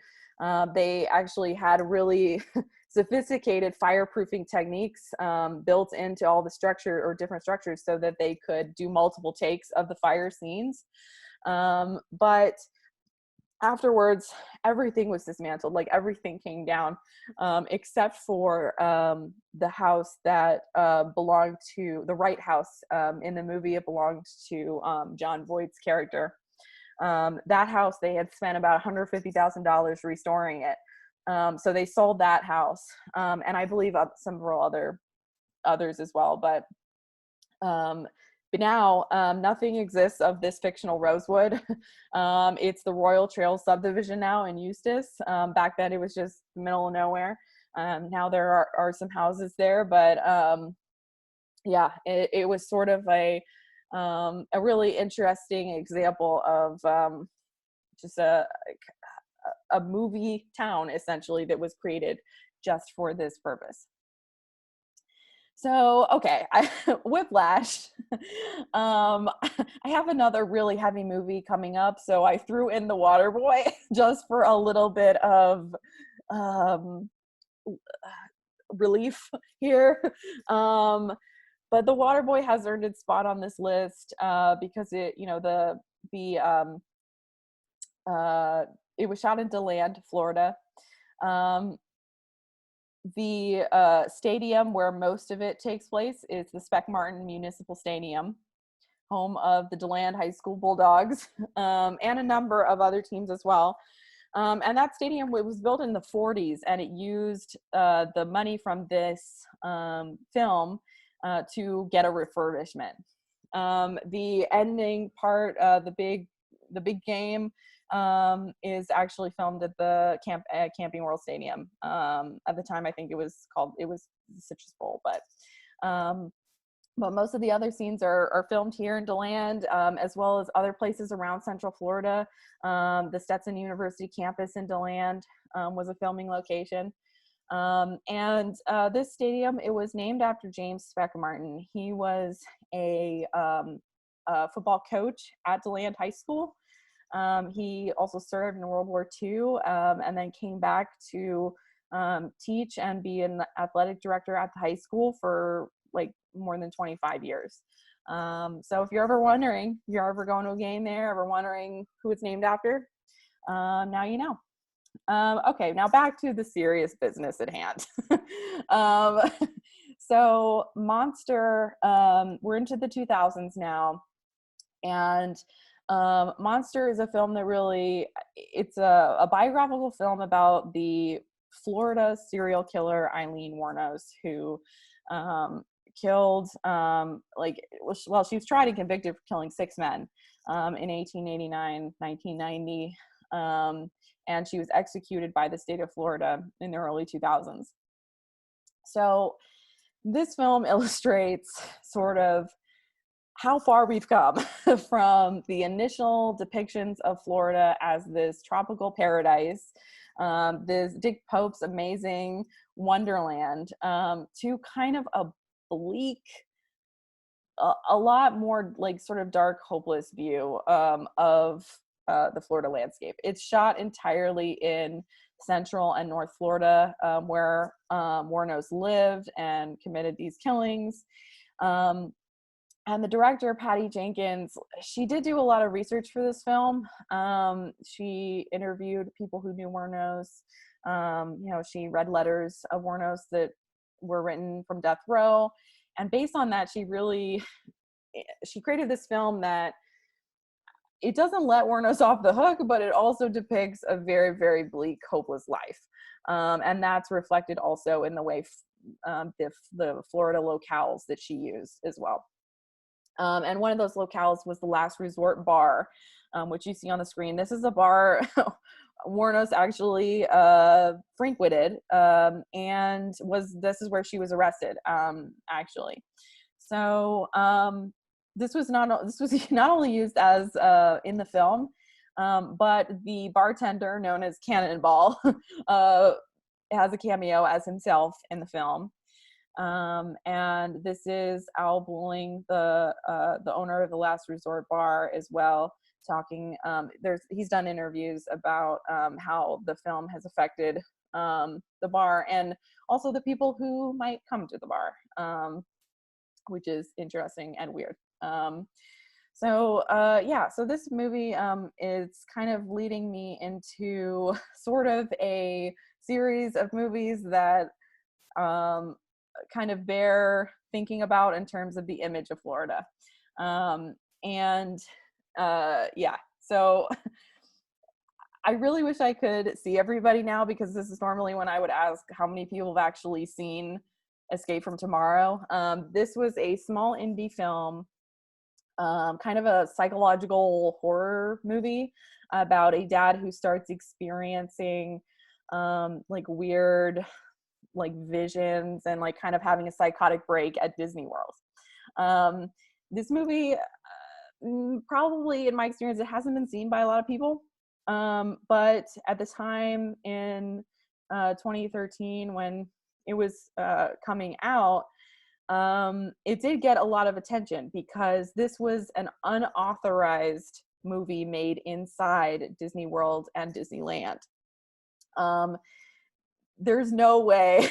They actually had really sophisticated fireproofing techniques built into all the structure or different structures so that they could do multiple takes of the fire scenes. But afterwards, everything was dismantled, like everything came down, except for the house that belonged to the Wright house in the movie. It belonged to John Voight's character. That house, they had spent about $150,000 restoring it. So they sold that house, and I believe several others as well. But now nothing exists of this fictional Rosewood. It's the Royal Trail subdivision now in Eustis. Back then it was just the middle of nowhere. Now there are some houses there, but yeah, it was sort of a really interesting example of just a movie town, essentially, that was created just for this purpose. So, okay, Whiplash. I have another really heavy movie coming up, so I threw in The Waterboy just for a little bit of relief here. But the Waterboy has earned its spot on this list because it, you know, it was shot in DeLand, Florida. The stadium where most of it takes place is the Spec Martin Municipal Stadium, home of the DeLand High School Bulldogs, and a number of other teams as well. And that stadium, it was built in the 40s, and it used the money from this film to get a refurbishment. The ending part, the big game, is actually filmed at the Camping World Stadium. At the time, I think it was Citrus Bowl, but most of the other scenes are filmed here in DeLand, as well as other places around Central Florida. The Stetson University campus in DeLand was a filming location. And this stadium, it was named after James Spec Martin. He was a football coach at DeLand High School. He also served in World War II, and then came back to teach and be an athletic director at the high school for like more than 25 years. So if you're ever wondering, you're ever going to a game there, ever wondering who it's named after, now you know. Okay, now back to the serious business at hand. So Monster, we're into the 2000s now, and Monster is a film that really, it's a biographical film about the Florida serial killer Eileen Wuornos, who killed, she was tried and convicted for killing 6 men in 1889, 1990, and she was executed by the state of Florida in the early 2000s. So this film illustrates sort of how far we've come from the initial depictions of Florida as this tropical paradise, this Dick Pope's amazing wonderland, to kind of a bleak, a lot more like sort of dark, hopeless view of the Florida landscape. It's shot entirely in Central and North Florida, where Wuornos lived and committed these killings. And the director, Patty Jenkins, she did do a lot of research for this film. She interviewed people who knew Wuornos. She read letters of Wuornos that were written from death row. And based on that, she created this film that it doesn't let Wuornos off the hook, but it also depicts a very, very bleak, hopeless life. And that's reflected also in the way the Florida locales that she used as well. And one of those locales was the Last Resort Bar, which you see on the screen. This is a bar Wuornos actually frequented, and this is where she was arrested, actually. So this was not only used as in the film, but the bartender known as Cannonball has a cameo as himself in the film. And this is Al Bowling, the owner of the Last Resort Bar, as well, talking. He's done interviews about how the film has affected the bar and also the people who might come to the bar, which is interesting and weird. So this movie is kind of leading me into sort of a series of movies that kind of bear thinking about in terms of the image of Florida. So I really wish I could see everybody now, because this is normally when I would ask how many people have actually seen Escape from Tomorrow. This was a small indie film, kind of a psychological horror movie about a dad who starts experiencing like weird like visions and like kind of having a psychotic break at Disney World. This movie, probably in my experience, it hasn't been seen by a lot of people. But at the time in 2013, when it was coming out, it did get a lot of attention because this was an unauthorized movie made inside Disney World and Disneyland. There's no way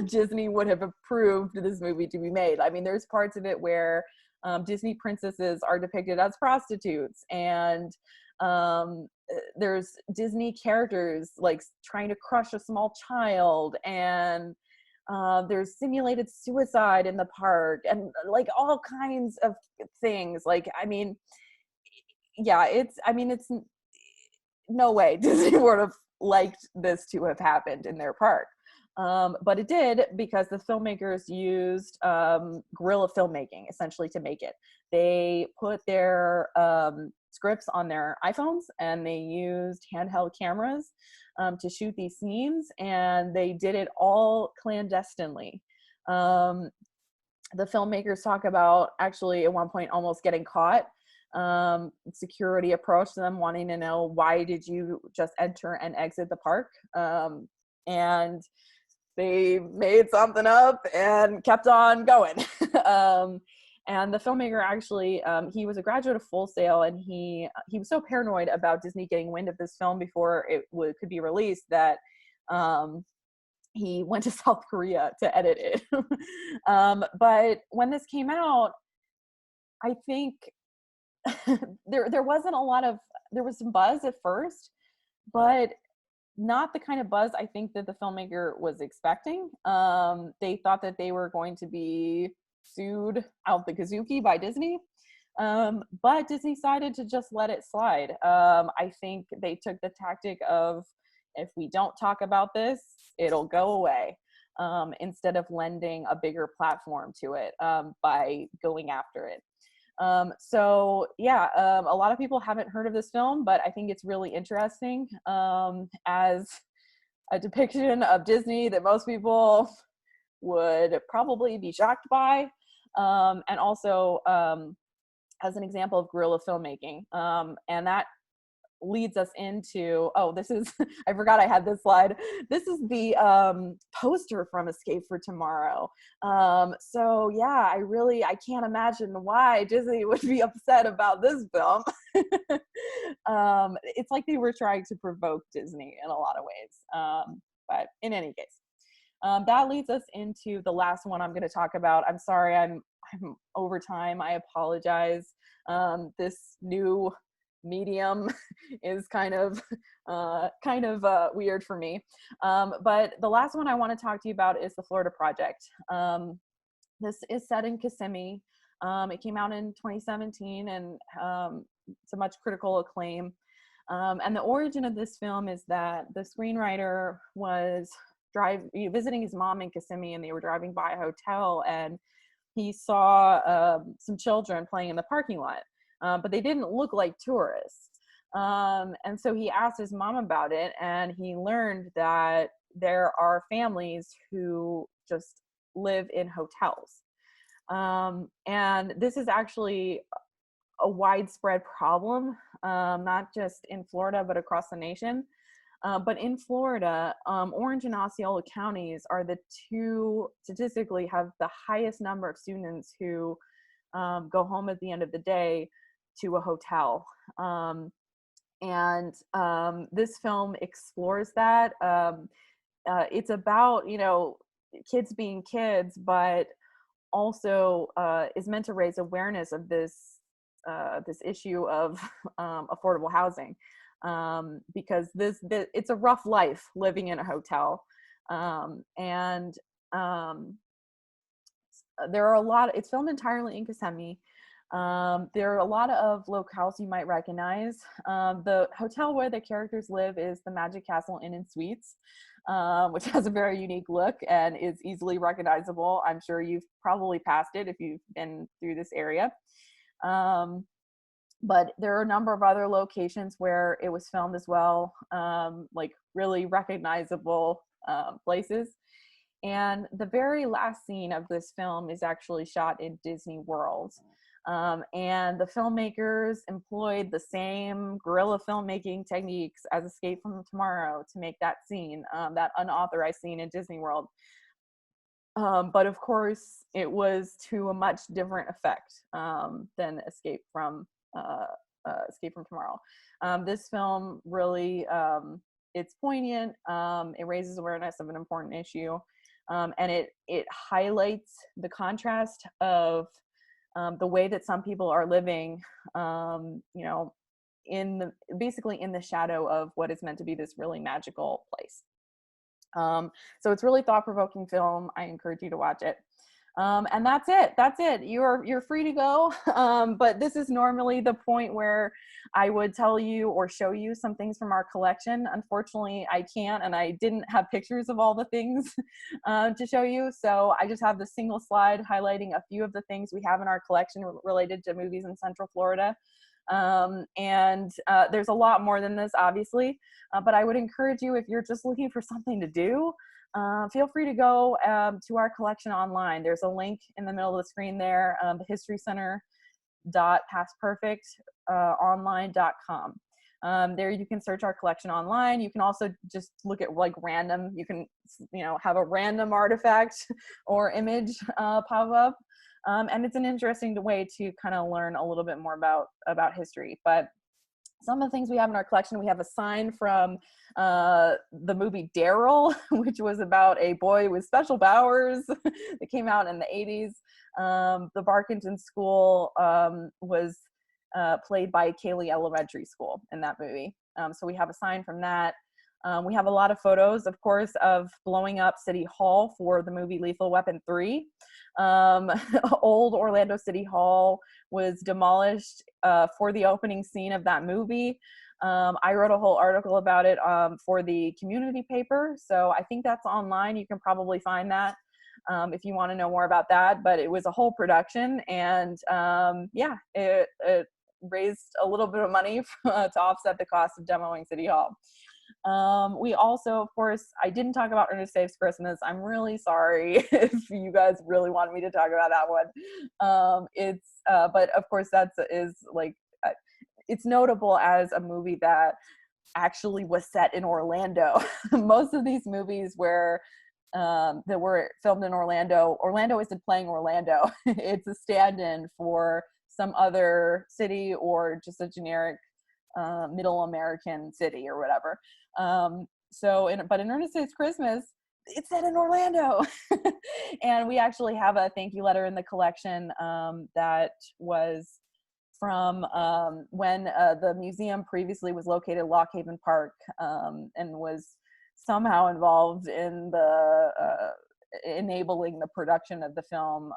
Disney would have approved this movie to be made. I mean, there's parts of it where Disney princesses are depicted as prostitutes, and there's Disney characters like trying to crush a small child, and there's simulated suicide in the park, and like all kinds of things. Like, I mean, yeah, it's no way Disney would have liked this to have happened in their park. But it did, because the filmmakers used guerrilla filmmaking essentially to make it. They put their scripts on their iPhones, and they used handheld cameras to shoot these scenes, and they did it all clandestinely. The filmmakers talk about actually at one point almost getting caught. Security approached them wanting to know, why did you just enter and exit the park? And they made something up and kept on going. And the filmmaker actually, he was a graduate of Full Sail, and he was so paranoid about Disney getting wind of this film before it could be released that he went to South Korea to edit it. But when this came out, I think there wasn't a lot of, there was some buzz at first, but not the kind of buzz I think that the filmmaker was expecting. They thought that they were going to be sued out the kazookie by Disney, but Disney decided to just let it slide. I think they took the tactic of, if we don't talk about this, it'll go away, instead of lending a bigger platform to it by going after it. So yeah, a lot of people haven't heard of this film, but I think it's really interesting as a depiction of Disney that most people would probably be shocked by, and also as an example of guerrilla filmmaking. And that leads us into, oh, this is, I forgot I had this slide. This is the poster from Escape from Tomorrow. So yeah, I can't imagine why Disney would be upset about this film. It's like they were trying to provoke Disney in a lot of ways. But in any case, that leads us into the last one I'm going to talk about. I'm sorry, I'm over time. I apologize. This new medium is kind of weird for me. But the last one I want to talk to you about is the Florida Project. This is set in Kissimmee. It came out in 2017, and to much critical acclaim. And the origin of this film is that the screenwriter was visiting his mom in Kissimmee, and they were driving by a hotel, and he saw some children playing in the parking lot. But they didn't look like tourists. And so he asked his mom about it, and he learned that there are families who just live in hotels. And this is actually a widespread problem, not just in Florida, but across the nation. But in Florida, Orange and Osceola counties are the two, statistically, have the highest number of students who go home at the end of the day to a hotel. And this film explores that. It's about, kids being kids, but also is meant to raise awareness of this issue of affordable housing, because it's a rough life living in a hotel. And there are it's filmed entirely in Kissimmee. There are a lot of locales you might recognize. The hotel where the characters live is the Magic Castle Inn and Suites, which has a very unique look and is easily recognizable. I'm sure you've probably passed it if you've been through this area. But there are a number of other locations where it was filmed as well, like really recognizable places. And the very last scene of this film is actually shot in Disney World. And the filmmakers employed the same guerrilla filmmaking techniques as Escape from Tomorrow to make that scene, that unauthorized scene in Disney World. But of course, it was to a much different effect than Escape from Tomorrow. This film really, it's poignant. It raises awareness of an important issue. And it highlights the contrast of the way that some people are living, you know, basically in the shadow of what is meant to be this really magical place. So it's really thought-provoking film. I encourage you to watch it. And that's it. That's it. You're free to go. But this is normally the point where I would tell you or show you some things from our collection. Unfortunately, I can't, and I didn't have pictures of all the things to show you. So I just have the single slide highlighting a few of the things we have in our collection related to movies in Central Florida. And there's a lot more than this, obviously. But I would encourage you, if you're just looking for something to do, feel free to go to our collection online. There's a link in the middle of the screen there, the historycenter.pastperfectonline.com. There you can search our collection online. You can also just look at like random, you can, you know, have a random artifact or image pop up. And it's an interesting way to kind of learn a little bit more about history. But some of the things we have in our collection, we have a sign from the movie Daryl, which was about a boy with special powers that came out in the 80s. The Barkington School was played by Kaylee Elementary School in that movie. So we have a sign from that. We have a lot of photos, of course, of blowing up City Hall for the movie Lethal Weapon 3. Old Orlando City Hall was demolished for the opening scene of that movie. I wrote a whole article about it for the community paper, so I think that's online. You can probably find that if you want to know more about that. But it was a whole production, and yeah, it raised a little bit of money to offset the cost of demoing City Hall. We also, of course, I didn't talk about Ernest Saves Christmas. I'm really sorry if you guys really want me to talk about that one. But of course it's notable as a movie that actually was set in Orlando. Most of these movies that were filmed in Orlando isn't playing Orlando. It's a stand-in for some other city or just a generic middle American city or whatever. But in Ernest Saves Christmas, it's set in Orlando. And we actually have a thank you letter in the collection that was from when the museum previously was located at Lock Haven Park, and was somehow involved in the enabling the production of the film.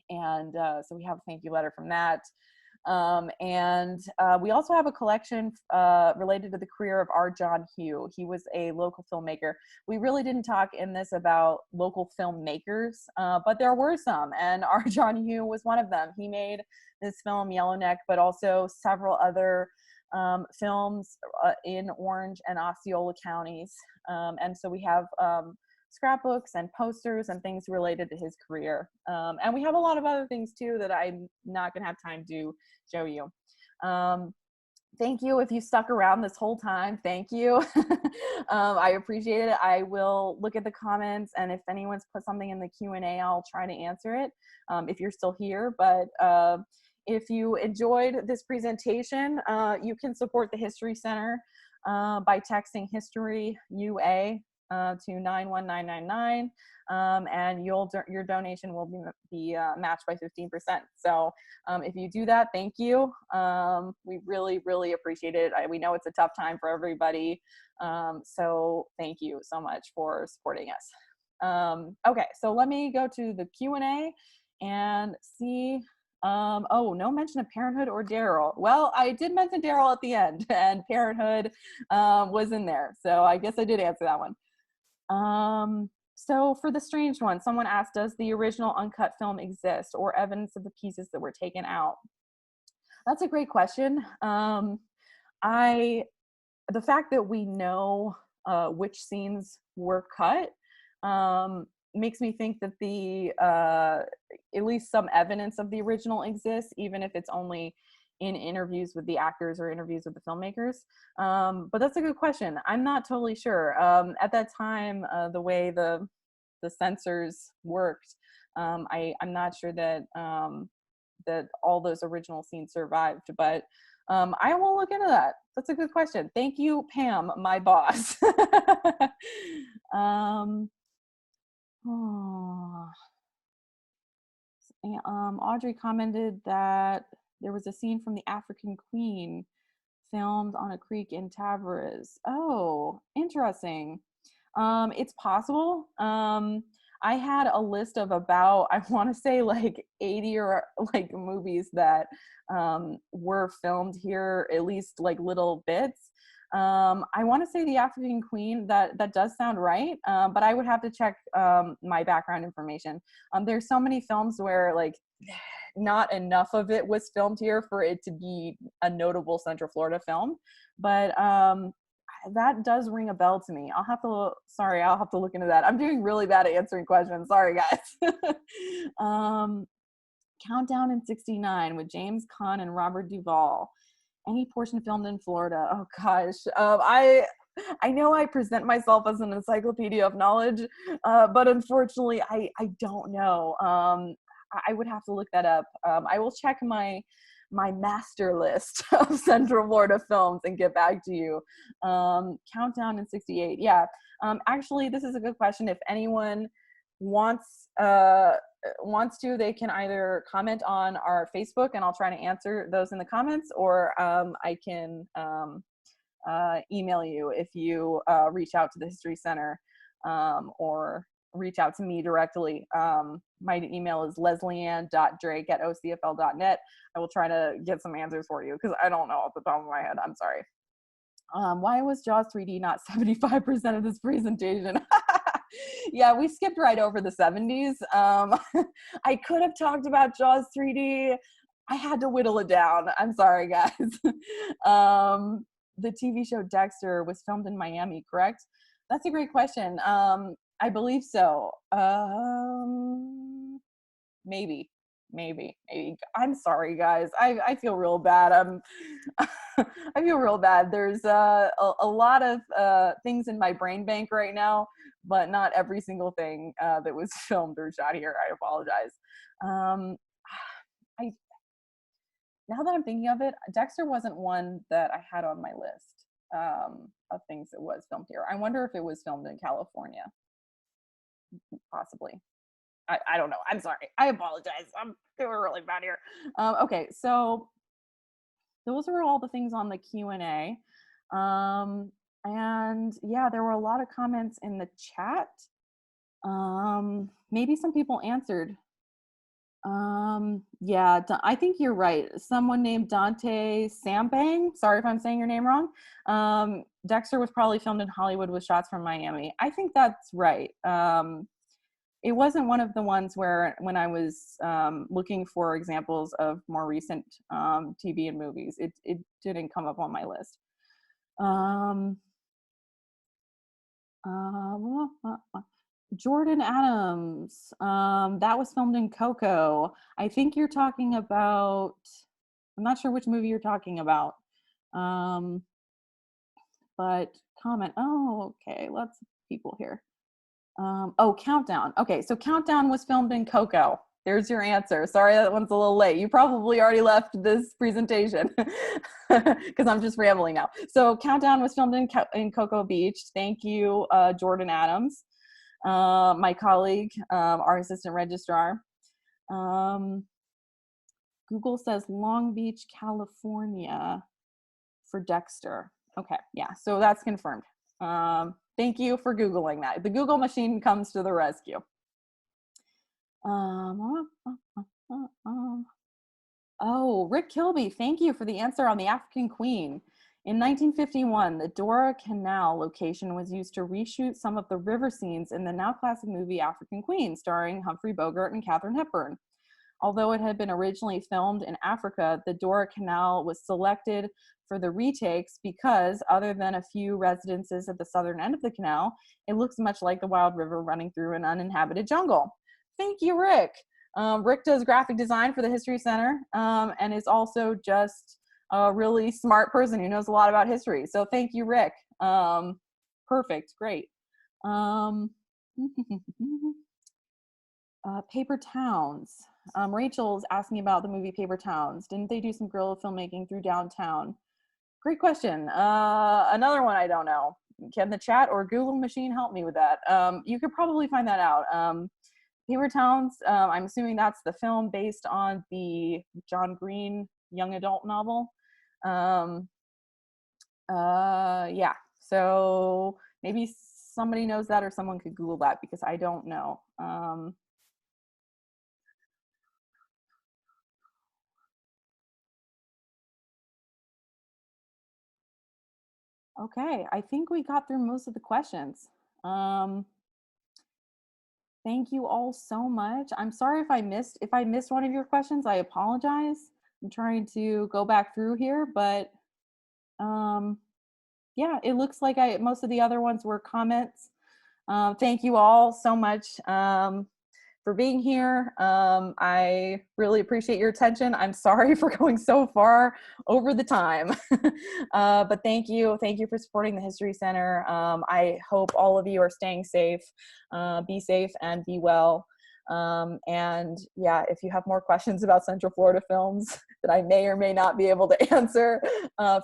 So we have a thank you letter from that. We also have a collection related to the career of R. John Hugh. He was a local filmmaker. We really didn't talk in this about local filmmakers, but there were some, and R. John Hugh was one of them. He made this film Yellowneck, but also several other films in Orange and Osceola counties. And so we have scrapbooks and posters and things related to his career. And we have a lot of other things too that I'm not gonna have time to show you. Thank you if you stuck around this whole time. Thank you. I appreciate it. I will look at the comments, and if anyone's put something in the Q&A, I'll try to answer it if you're still here. But if you enjoyed this presentation, you can support the History Center by texting History UA to 91999, and your donation will be matched by 15%. So if you do that, thank you. We really, really appreciate it. We know it's a tough time for everybody, so thank you so much for supporting us. Okay, so let me go to the Q&A and see. Oh, no mention of Parenthood or Daryl. Well, I did mention Daryl at the end, and Parenthood was in there, so I guess I did answer that one. So for the strange one, someone asked, does the original uncut film exist or evidence of the pieces that were taken out? That's a great question. The fact that we know which scenes were cut makes me think that at least some evidence of the original exists, even if it's only in interviews with the actors or interviews with the filmmakers. But that's a good question. I'm not totally sure. At that time, the way the censors worked, I'm not sure that that all those original scenes survived, but I will look into that. That's a good question. Thank you, Pam, my boss. Oh. Audrey commented that there was a scene from The African Queen filmed on a creek in Tavares. Oh, interesting. It's possible. I had a list of about, I want to say like 80 or like movies that were filmed here, at least like little bits. I want to say The African Queen, that does sound right, but I would have to check my background information. There's so many films where like not enough of it was filmed here for it to be a notable Central Florida film, but that does ring a bell to me. I'll have to look into that. I'm doing really bad at answering questions. Sorry, guys. Countdown in '69 with James Caan and Robert Duvall. Any portion filmed in Florida? Oh gosh, I know I present myself as an encyclopedia of knowledge, but unfortunately, I don't know. I would have to look that up. I will check my master list of Central Florida films and get back to you. Countdown in '68. Yeah. Actually, this is a good question. If anyone wants to, they can either comment on our Facebook and I'll try to answer those in the comments, or I can email you if you reach out to the History Center or reach out to me directly. My email is lesleyanne.drake@ocfl.net. I will try to get some answers for you because I don't know off the top of my head. I'm sorry. Why was Jaws 3D not 75% of this presentation? Yeah, we skipped right over the 70s. I could have talked about Jaws 3D. I had to whittle it down. I'm sorry, guys. The TV show Dexter was filmed in Miami, correct? That's a great question. I believe so. Maybe. I'm sorry, guys. I feel real bad. I feel real bad. There's a lot of things in my brain bank right now, but not every single thing that was filmed or shot here. I apologize. Now that I'm thinking of it, Dexter wasn't one that I had on my list of things that was filmed here. I wonder if it was filmed in California. Possibly. I don't know. I'm sorry. I apologize. I'm doing really bad here. Okay, so those were all the things on the Q&A. And yeah, there were a lot of comments in the chat. Maybe some people answered. Yeah, I think you're right. Someone named Dante Sambang, sorry if I'm saying your name wrong. Dexter was probably filmed in Hollywood with shots from Miami. I think that's right. It wasn't one of the ones where when I was looking for examples of more recent TV and movies, it didn't come up on my list. Jordan Adams, that was filmed in Cocoa. I think you're talking about, I'm not sure which movie you're talking about. But comment, oh, okay, lots of people here. Oh, Countdown. Okay, so Countdown was filmed in Cocoa. There's your answer. Sorry, that one's a little late. You probably already left this presentation because I'm just rambling now. So Countdown was filmed in Cocoa Beach. Thank you, Jordan Adams, my colleague, our assistant registrar. Google says Long Beach, California for Dexter. Okay, yeah, so that's confirmed. Thank you for Googling that. The Google machine comes to the rescue. Oh, Rick Kilby, thank you for the answer on the African Queen. In 1951, the Dora Canal location was used to reshoot some of the river scenes in the now classic movie African Queen, starring Humphrey Bogart and Katharine Hepburn. Although it had been originally filmed in Africa, the Dora Canal was selected for the retakes because, other than a few residences at the southern end of the canal, it looks much like the wild river running through an uninhabited jungle. Thank you, Rick. Rick does graphic design for the History Center and is also just a really smart person who knows a lot about history. So thank you, Rick. Perfect, great. Paper Towns. Rachel's asking about the movie Paper Towns. Didn't they do some guerrilla filmmaking through downtown? Great question. Another one I don't know. can the chat or Google machine help me with that? You could probably find that out. Paper Towns, I'm assuming that's the film based on the John Green young adult novel. Yeah, so maybe somebody knows that, or someone could Google that, because I don't know. Okay, I think we got through most of the questions. Thank you all so much. I'm sorry if I missed one of your questions. I apologize. I'm trying to go back through here, but yeah, it looks like most of the other ones were comments. Thank you all so much for being here. I really appreciate your attention. I'm sorry for going so far over the time, but thank you. Thank you for supporting the History Center. I hope all of you are staying safe. Be safe and be well. And yeah, if you have more questions about Central Florida films that I may or may not be able to answer,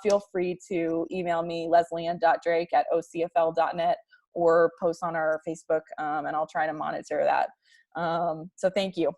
feel free to email me, Lesleyanne.Drake@ocfl.net, or post on our Facebook, and I'll try to monitor that. So thank you.